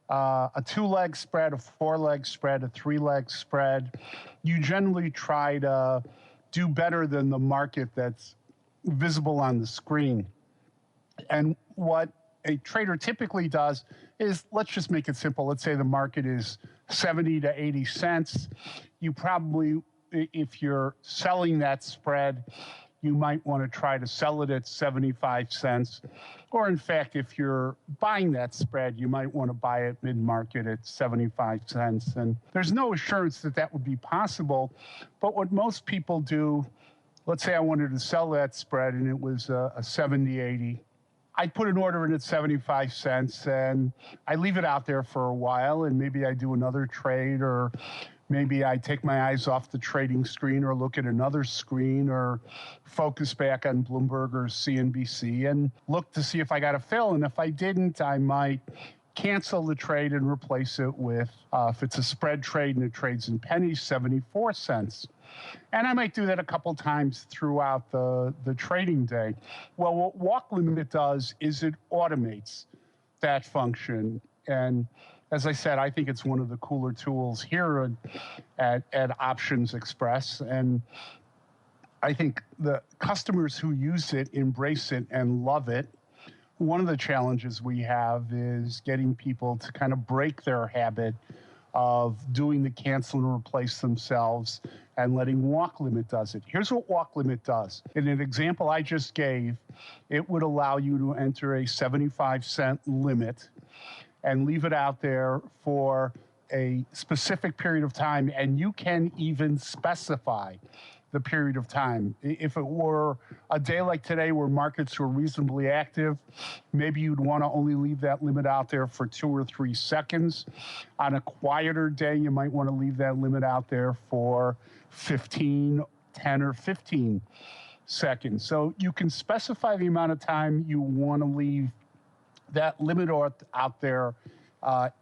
a 2-leg spread, a 4-leg spread, a 3-leg spread, you generally try to do better than the market that's visible on the screen. And what a trader typically does is, let's just make it simple. Let's say the market is 70 to 80 cents. You probably, if you're selling that spread, you might want to try to sell it at 75 cents. Or in fact, if you're buying that spread, you might want to buy it mid-market at 75 cents. And there's no assurance that that would be possible. But what most people do, let's say I wanted to sell that spread and it was a 70-80. I'd put an order in at 75 cents and I leave it out there for a while, and maybe I do another trade, or maybe I take my eyes off the trading screen or look at another screen or focus back on Bloomberg or CNBC and look to see if I got a fill. And if I didn't, I might cancel the trade and replace it with, if it's a spread trade and it trades in pennies, 74 cents. And I might do that a couple times throughout the trading day. Well, what walk limit does is it automates that function. And as I said, I think it's one of the cooler tools here at Options Express. And I think the customers who use it embrace it and love it. One of the challenges we have is getting people to kind of break their habit of doing the cancel and replace themselves and letting walk limit does it. Here's what walk limit does. In an example I just gave, it would allow you to enter a 75-cent limit and leave it out there for a specific period of time, and you can even specify the period of time. If it were a day like today where markets were reasonably active, maybe you'd want to only leave that limit out there for 2 or 3 seconds. On a quieter day, you might want to leave that limit out there for 10 or 15 seconds. So you can specify the amount of time you want to leave that limit out there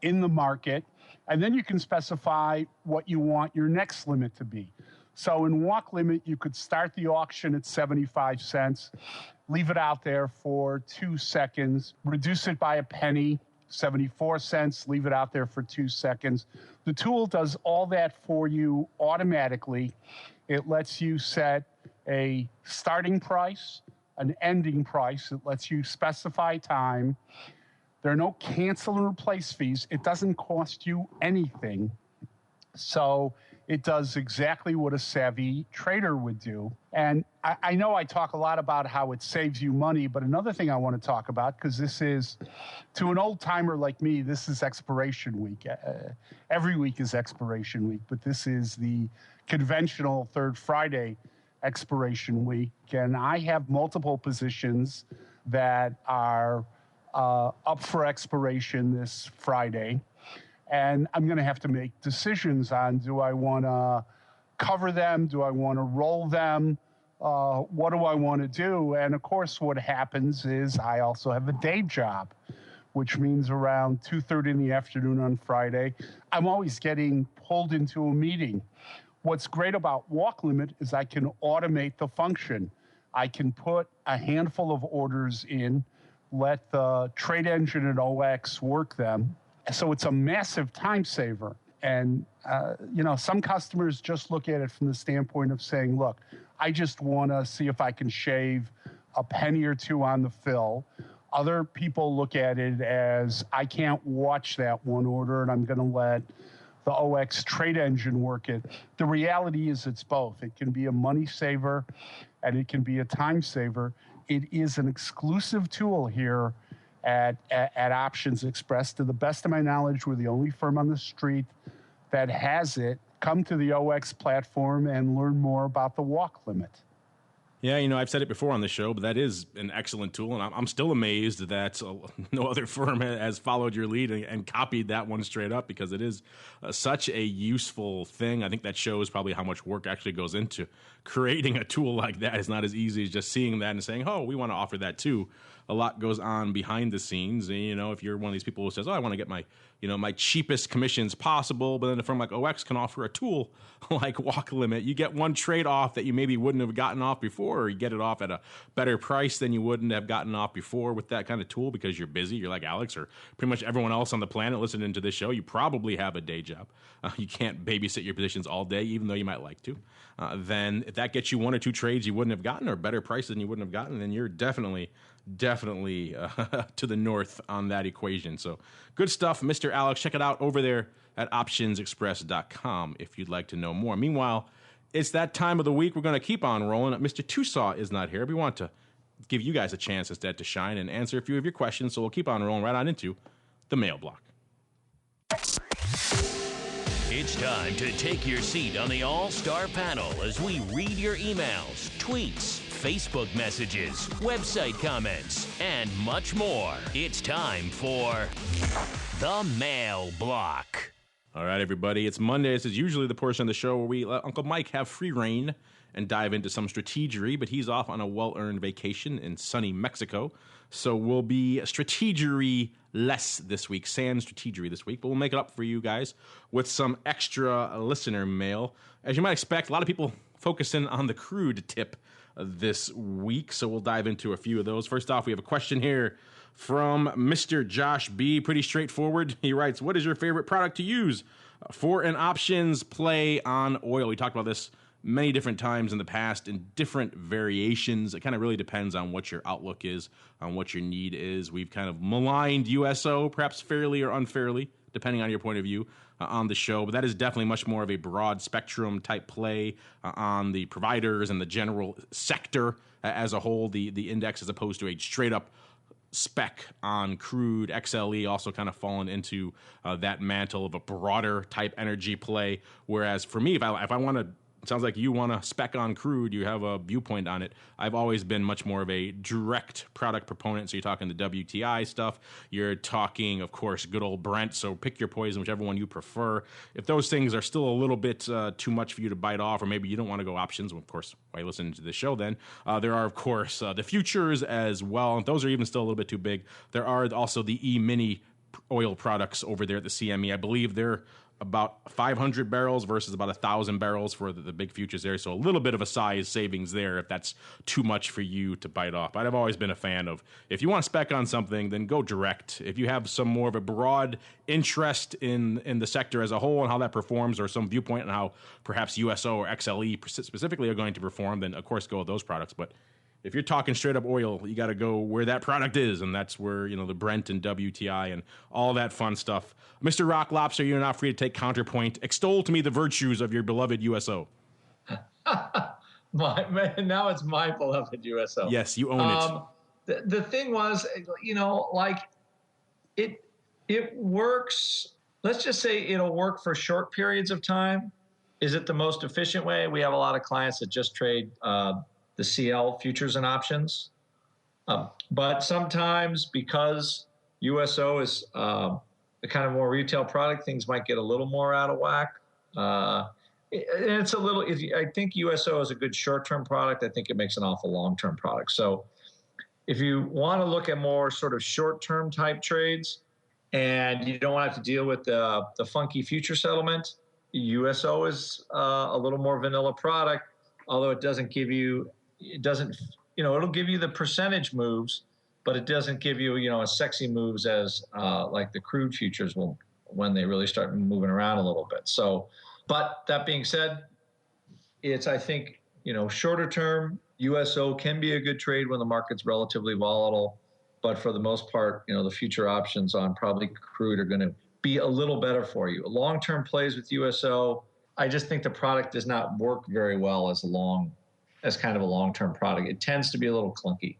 in the market, and then you can specify what you want your next limit to be. So in walk limit, you could start the auction at 75 cents, leave it out there for 2 seconds, reduce it by a penny, 74 cents, leave it out there for 2 seconds. The tool does all that for you automatically. It lets you set a starting price, an ending price. It lets you specify time. There are no cancel and replace fees. It doesn't cost you anything. So it does exactly what a savvy trader would do. And I know I talk a lot about how it saves you money, but another thing I want to talk about, because this is, to an old timer like me, this is expiration week. Every week is expiration week, but this is the conventional third Friday expiration week. And I have multiple positions that are up for expiration this Friday. And I'm going to have to make decisions on, do I want to cover them? Do I want to roll them? What do I want to do? And of course, what happens is I also have a day job, which means around 2:30 in the afternoon on Friday, I'm always getting pulled into a meeting. What's great about walk limit is I can automate the function. I can put a handful of orders in, let the trade engine and OX work them. So it's a massive time saver. And, some customers just look at it from the standpoint of saying, look, I just want to see if I can shave a penny or two on the fill. Other people look at it as, I can't watch that one order and I'm going to let the OX trade engine work it. The reality is it's both. It can be a money saver and it can be a time saver. It is an exclusive tool here at Options Express. To the best of my knowledge, we're the only firm on the street that has it. Come to the OX platform and learn more about the walk limit. Yeah, I've said it before on the show, but that is an excellent tool, and I'm still amazed that no other firm has followed your lead and copied that one straight up, because it is such a useful thing. I think that shows probably how much work actually goes into creating a tool like that. It's not as easy as just seeing that and saying, oh, we want to offer that too. A lot goes on behind the scenes. And, if you're one of these people who says, oh, I want to get my my cheapest commissions possible. But then a firm like OX can offer a tool like walk limit. You get one trade off that you maybe wouldn't have gotten off before, or you get it off at a better price than you wouldn't have gotten off before with that kind of tool because you're busy. You're like Alex or pretty much everyone else on the planet listening to this show. You probably have a day job. You can't babysit your positions all day, even though you might like to. Then if that gets you one or two trades you wouldn't have gotten or better prices than you wouldn't have gotten, then you're definitely to the north on that equation. So good stuff, Mr. Alex. Check it out over there at optionsexpress.com if you'd like to know more. Meanwhile, it's that time of the week. We're going to keep on rolling. Mr. Tusaw is not here. We want to give you guys a chance instead to shine and answer a few of your questions. So we'll keep on rolling right on into the mail block. It's time to take your seat on the All-Star panel as we read your emails, tweets, Facebook messages, website comments, and much more. It's time for the mail block. All right, everybody. It's Monday. This is usually the portion of the show where we let Uncle Mike have free reign and dive into some strategery, but he's off on a well-earned vacation in sunny Mexico. So we'll be strategery-less this week, sans strategery this week, but we'll make it up for you guys with some extra listener mail. As you might expect, a lot of people focusing on the crude tip this week, so we'll dive into a few of those. First off, we have a question here from Mr. Josh B. Pretty straightforward. He writes, what is your favorite product to use for an options play on oil? We talked about this many different times in the past in different variations. It kind of really depends on what your outlook is, on what your need is. We've kind of maligned USO, perhaps fairly or unfairly, depending on your point of view, on the show. But that is definitely much more of a broad spectrum type play on the providers and the general sector as a whole, the index, as opposed to a straight up spec on crude. XLE also kind of fallen into that mantle of a broader type energy play. Whereas for me, if I want to, it sounds like you want to spec on crude, you have a viewpoint on it. I've always been much more of a direct product proponent. So you're talking the WTI stuff. You're talking, of course, good old Brent. So pick your poison, whichever one you prefer. If those things are still a little bit too much for you to bite off, or maybe you don't want to go options, well, of course, why you listen to the show then? There are, of course, the futures as well. And those are even still a little bit too big. There are also the E-mini oil products over there at the CME. I believe they're about 500 barrels versus about 1,000 barrels for the big futures there. So a little bit of a size savings there if that's too much for you to bite off. But I've always been a fan of, if you want to spec on something, then go direct. If you have some more of a broad interest in the sector as a whole and how that performs, or some viewpoint on how perhaps USO or XLE specifically are going to perform, then of course go with those products. But if you're talking straight up oil, you got to go where that product is, and that's where, the Brent and WTI and all that fun stuff. Mr. Rock Lobster, you're not free to take counterpoint. Extol to me the virtues of your beloved USO. Now it's my beloved USO. Yes, you own it. The thing was, it works. Let's just say it'll work for short periods of time. Is it the most efficient way? We have a lot of clients that just trade the CL futures and options. But sometimes because USO is the kind of more retail product, things might get a little more out of whack. It's a little, I think USO is a good short-term product. I think it makes an awful long-term product. So if you want to look at more sort of short-term type trades and you don't want to have to deal with the funky future settlement, USO is a little more vanilla product, although it doesn't give you, it'll give you the percentage moves, but it doesn't give you, as sexy moves as like the crude futures will when they really start moving around a little bit. So, but that being said, it's, I think, shorter term, USO can be a good trade when the market's relatively volatile. But for the most part, the future options on probably crude are going to be a little better for you. Long-term plays with USO, I just think the product does not work very well as kind of a long-term product. It tends to be a little clunky.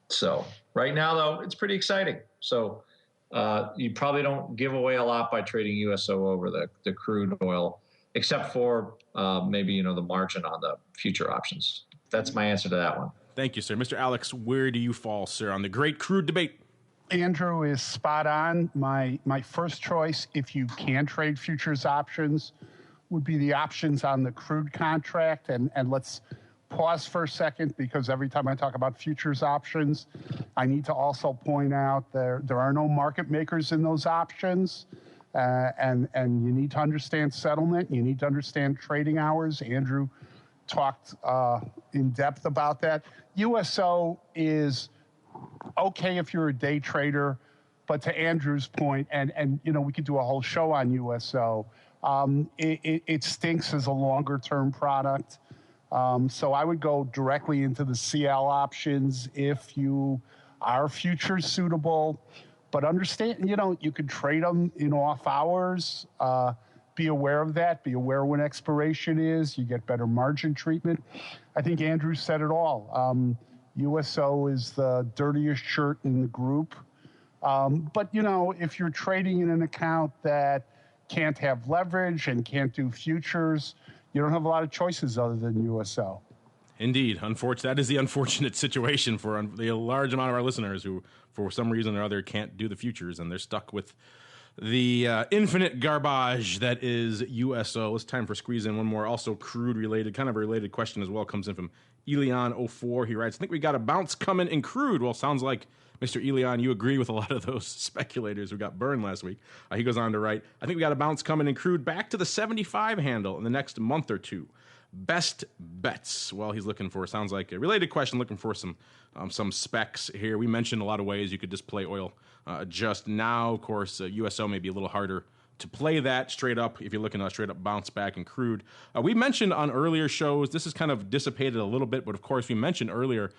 So right now, though, it's pretty exciting. So you probably don't give away a lot by trading USO over the crude oil, except for maybe, the margin on the future options. That's my answer to that one. Thank you, sir. Mr. Alex, where do you fall, sir, on the great crude debate? Andrew is spot on. My first choice, if you can trade futures options, would be the options on the crude contract. And let's pause for a second, because every time I talk about futures options, I need to also point out there are no market makers in those options. and you need to understand settlement. You need to understand trading hours. Andrew talked in depth about that. USO is okay if you're a day trader, but to Andrew's point, and we could do a whole show on USO. It stinks as a longer term product. So I would go directly into the CL options if you are futures suitable, but understand, you could trade them in off hours. Be aware of that. Be aware when expiration is. You get better margin treatment. I think Andrew said it all. USO is the dirtiest shirt in the group. But, if you're trading in an account that can't have leverage and can't do futures, you don't have a lot of choices other than USO. Indeed. That is the unfortunate situation for the large amount of our listeners who, for some reason or other, can't do the futures, and they're stuck with the infinite garbage that is USO. It's time for squeeze in one more, also crude related, kind of a related question as well. Comes in from Elion04. He writes, I think we got a bounce coming in crude. Well, sounds like, Mr. Elion, you agree with a lot of those speculators who got burned last week. He goes on to write, I think we got a bounce coming in crude back to the 75 handle in the next month or two. Best bets. Well, he's looking for, sounds like a related question, looking for some specs here. We mentioned a lot of ways you could just play oil just now. Of course, USO may be a little harder to play that straight up if you're looking at a straight up bounce back in crude. We mentioned on earlier shows, this has kind of dissipated a little bit, but of course we mentioned earlier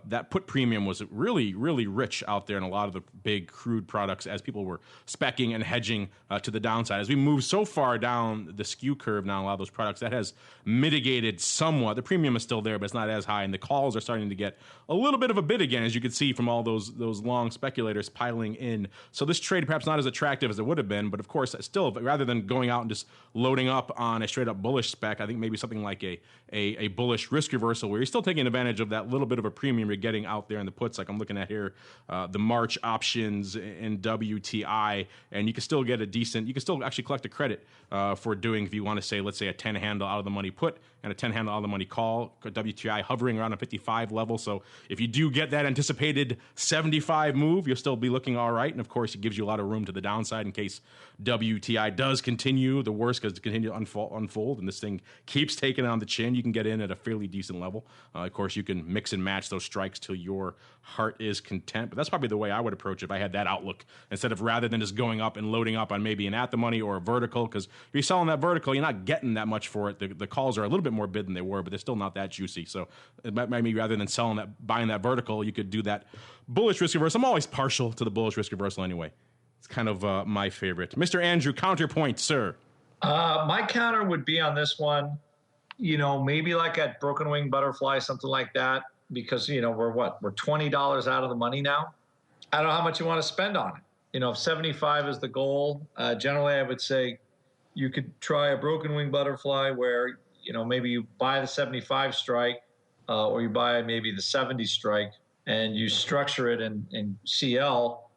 that put premium was really, really rich out there in a lot of the big crude products as people were speccing and hedging to the downside. As we move so far down the skew curve now, a lot of those products, that has mitigated somewhat. The premium is still there, but it's not as high, and the calls are starting to get a little bit of a bid again, as you can see from all those long speculators piling in. So this trade perhaps not as attractive as it would have been, but of course still, rather than going out and just loading up on a straight up bullish spec, I think maybe something like a bullish risk reversal where you're still taking advantage of that little bit of a premium you're getting out there in the puts, like I'm looking at here, the March options in WTI, and you can still get you can still actually collect a credit for doing, if you want to say, let's say a 10 handle out of the money put and a 10 handle out of the money call, WTI hovering around a 55 level. So if you do get that anticipated 75 move, you'll still be looking all right. And of course, it gives you a lot of room to the downside in case WTI does continue, the worst because to continue to unfold, and this thing keeps taking it on the chin. You can get in at a fairly decent level. Of course, you can mix and match those strikes till your heart is content. But that's probably the way I would approach it if I had that outlook, instead of rather than just going up and loading up on maybe an at the money or a vertical, because if you're selling that vertical, you're not getting that much for it. The calls are a little bit more bid than they were, but they're still not that juicy. So it might be rather than buying that vertical, you could do that bullish risk reversal. I'm always partial to the bullish risk reversal anyway. It's kind of my favorite. Mr. Andrew, counterpoint, sir. My counter would be on this one, maybe like at Broken Wing Butterfly, something like that, because, we're $20 out of the money now. I don't know how much you want to spend on it. If 75 is the goal, generally I would say you could try a Broken Wing Butterfly where, maybe you buy the 75 strike or you buy maybe the 70 strike and you structure it in CL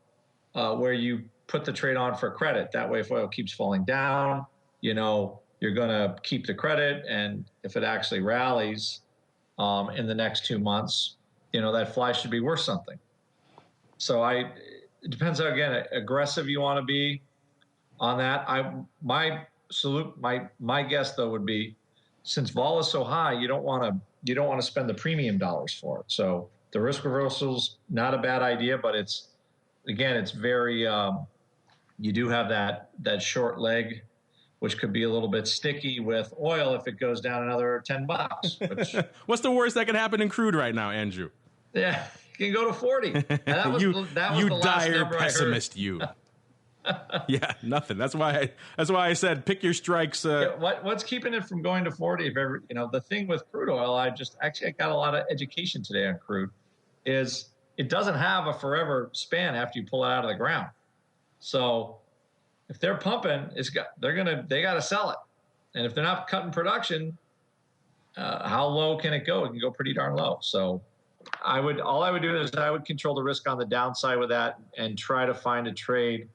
where you put the trade on for credit. That way, if oil keeps falling down, you're going to keep the credit. And if it actually rallies in the next 2 months, that fly should be worth something. So it depends how, again, aggressive you want to be on that. My guess though would be, since vol is so high, you don't want to spend the premium dollars for it. So the risk reversal's not a bad idea, but it's very, you do have that short leg, which could be a little bit sticky with oil if it goes down another $10. Which, what's the worst that can happen in crude right now, Andrew? Yeah, you can go to 40. And that was you the last dire number pessimist, you. Yeah, nothing. That's why I said pick your strikes. What's keeping it from going to 40? The thing with crude oil, I got a lot of education today on crude, is it doesn't have a forever span after you pull it out of the ground. So if they're pumping, they got to sell it. And if they're not cutting production, how low can it go? It can go pretty darn low. So all I would do is I would control the risk on the downside with that and try to find a trade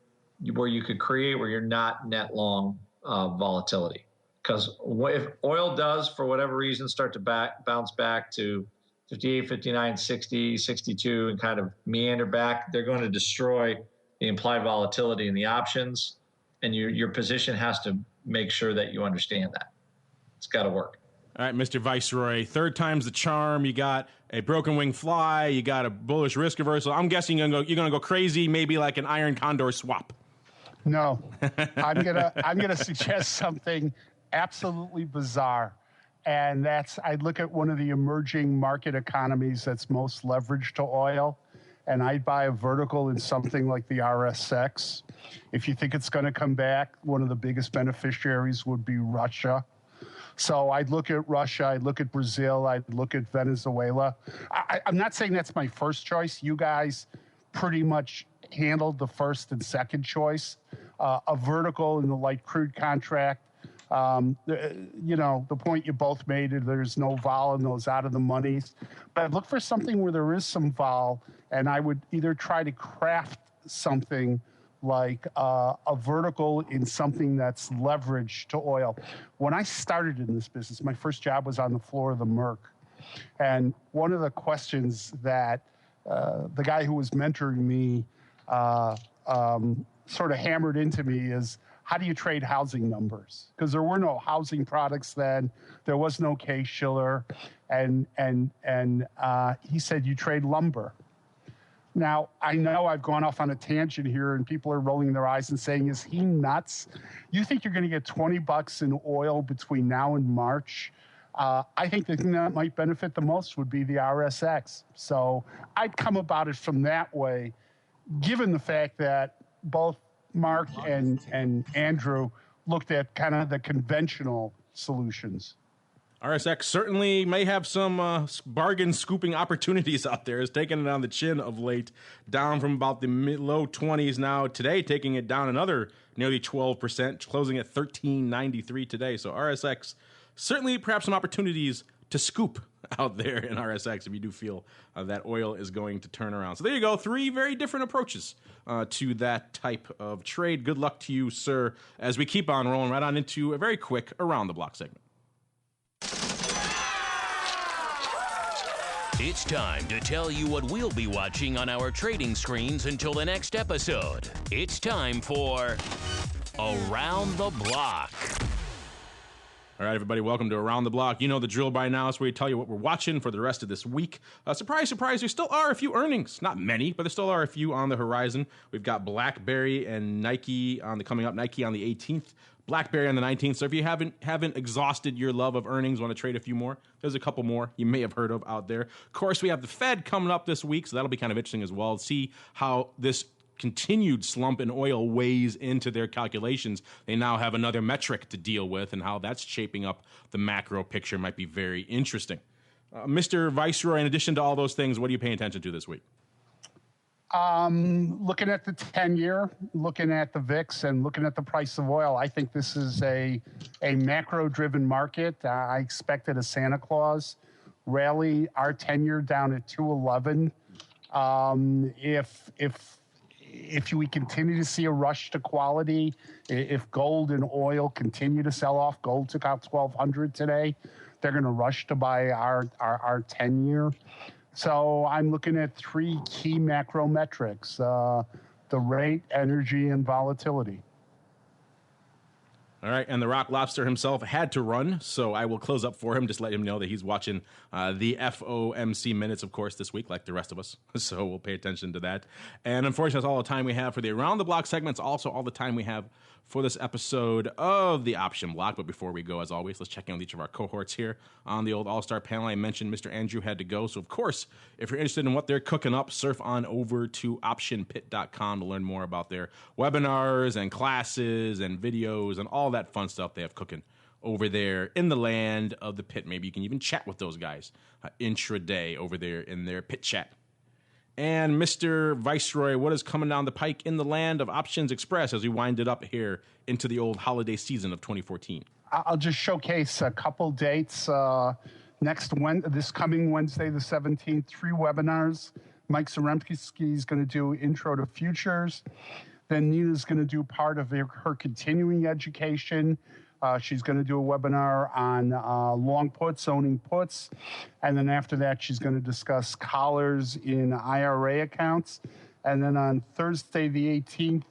where you could create where you're not net long volatility. Because if oil does, for whatever reason, start to bounce back to 58, 59, 60, 62, and kind of meander back, they're going to destroy the implied volatility in the options. and your position has to make sure that you understand that. It's got to work. All right, Mr. Viceroy, third time's the charm. You got a broken wing fly. You got a bullish risk reversal. I'm guessing you're gonna go crazy, maybe like an iron condor swap. No, I'm gonna suggest something absolutely bizarre, and that's I'd look at one of the emerging market economies that's most leveraged to oil, and I'd buy a vertical in something like the RSX. If you think it's going to come back, one of the biggest beneficiaries would be Russia. So I'd look at Russia, I'd look at Brazil, I'd look at Venezuela. I'm not saying that's my first choice. You guys pretty much handled the first and second choice. A vertical in the light crude contract. The point you both made, there's no vol in those out of the monies. But I'd look for something where there is some vol, and I would either try to craft something like a vertical in something that's leveraged to oil. When I started in this business, my first job was on the floor of the Merck. And one of the questions that the guy who was mentoring me sort of hammered into me is, how do you trade housing numbers? Because there were no housing products then. There was no Case-Shiller. And he said, you trade lumber. Now, I know I've gone off on a tangent here and people are rolling their eyes and saying, is he nuts? You think you're going to get $20 in oil between now and March? I think the thing that might benefit the most would be the RSX. So I'd come about it from that way, given the fact that both Mark and Andrew looked at kind of the conventional solutions. RSX certainly may have some bargain scooping opportunities out there. It's taking it on the chin of late, down from about the low 20s now. Today, taking it down another nearly 12%, closing at 13.93 today. So RSX, certainly perhaps some opportunities to scoop out there in RSX if you do feel that oil is going to turn around. So there you go, three very different approaches to that type of trade. Good luck to you, sir, as we keep on rolling right on into a very quick Around the Block segment. It's time to tell you what we'll be watching on our trading screens until the next episode. It's time for Around the Block. All right, everybody, welcome to Around the Block. You know the drill by now. It's where we tell you what we're watching for the rest of this week. Surprise, surprise, there still are a few earnings. Not many, but there still are a few on the horizon. We've got Blackberry and Nike coming up. Nike on the 18th. Blackberry on the 19th. So if you haven't exhausted your love of earnings, want to trade a few more, there's a couple more you may have heard of out there. Of course, we have the Fed coming up this week, so that'll be kind of interesting as well. See how this continued slump in oil weighs into their calculations. They now have another metric to deal with, and how that's shaping up the macro picture might be very interesting. Mr. Viceroy, in addition to all those things, what are you paying attention to this week? Looking at the 10-year, looking at the VIX, and looking at the price of oil, I think this is a macro-driven market. I expected a Santa Claus rally. Our 10-year down at 211. If we continue to see a rush to quality, if gold and oil continue to sell off, gold took out 1,200 today. They're going to rush to buy our 10-year. So I'm looking at three key macro metrics, the rate, energy, and volatility. All right, and the Rock Lobster himself had to run, so I will close up for him, just let him know that he's watching the FOMC minutes, of course, this week, like the rest of us. So we'll pay attention to that. And unfortunately, that's all the time we have for the Around the Block segments, also all the time we have for this episode of the Option Block. But before we go, as always, let's check in with each of our cohorts here on the old All-Star panel. I mentioned Mr. Andrew had to go, so of course, if you're interested in what they're cooking up, surf on over to optionpit.com to learn more about their webinars and classes and videos and all that fun stuff they have cooking over there in the land of the pit. Maybe you can even chat with those guys intraday over there in their pit chat. And Mr. Viceroy, what is coming down the pike in the land of Options Express as we wind it up here into the old holiday season of 2014? I'll just showcase a couple dates. This coming Wednesday, the 17th, 3 webinars. Mike Zaremski is going to do Intro to Futures. Then Nina's going to do part of her continuing education. She's going to do a webinar on long puts, owning puts. And then after that, she's going to discuss collars in IRA accounts. And then on Thursday, the 18th,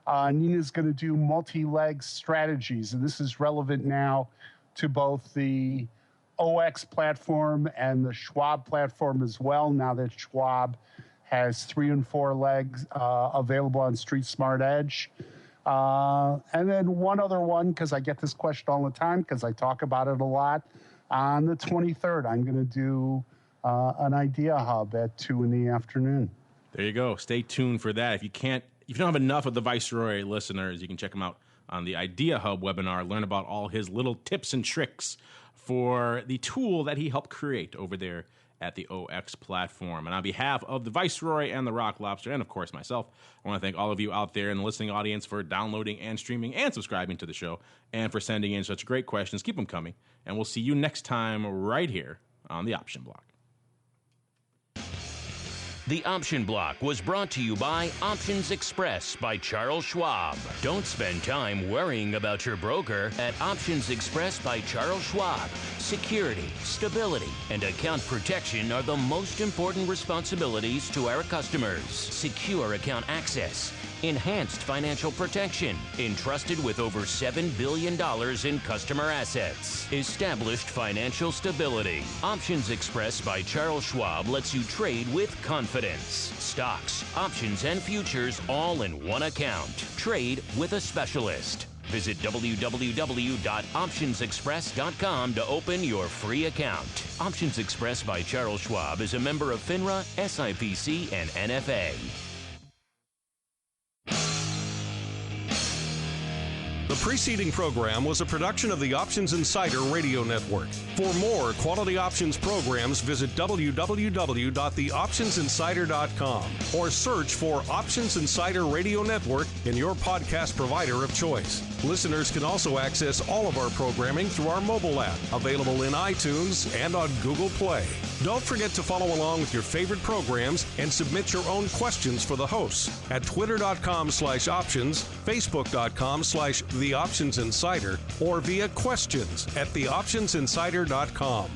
Nina's going to do multi-leg strategies, and this is relevant now to both the OX platform and the Schwab platform as well, now that Schwab has 3 and 4 legs available on Street Smart Edge. And then one other one, because I get this question all the time, because I talk about it a lot. On the 23rd, I'm going to do an Idea Hub at 2 in the afternoon. There you go. Stay tuned for that. If you don't have enough of the Viceroy listeners, you can check them out on the Idea Hub webinar. Learn about all his little tips and tricks for the tool that he helped create over there at the OX platform. And on behalf of the Viceroy and the Rock Lobster, and of course myself, I want to thank all of you out there in the listening audience for downloading and streaming and subscribing to the show, and for sending in such great questions. Keep them coming, and we'll see you next time right here on the Option Block. The Option Block was brought to you by Options Express by Charles Schwab. Don't spend time worrying about your broker at Options Express by Charles Schwab. Security, stability, and account protection are the most important responsibilities to our customers. Secure account access, enhanced financial protection, entrusted with over $7 billion in customer assets. Established financial stability. Options Express by Charles Schwab lets you trade with confidence. Stocks, options, and futures all in one account. Trade with a specialist. Visit www.optionsexpress.com to open your free account. Options Express by Charles Schwab is a member of FINRA, SIPC, and NFA. The preceding program was a production of the Options Insider Radio Network. For more quality options programs, visit www.theoptionsinsider.com or search for Options Insider Radio Network in your podcast provider of choice. Listeners can also access all of our programming through our mobile app, available in iTunes and on Google Play. Don't forget to follow along with your favorite programs and submit your own questions for the hosts at twitter.com/options, facebook.com/theoptionsinsider, or via questions at theoptionsinsider.com.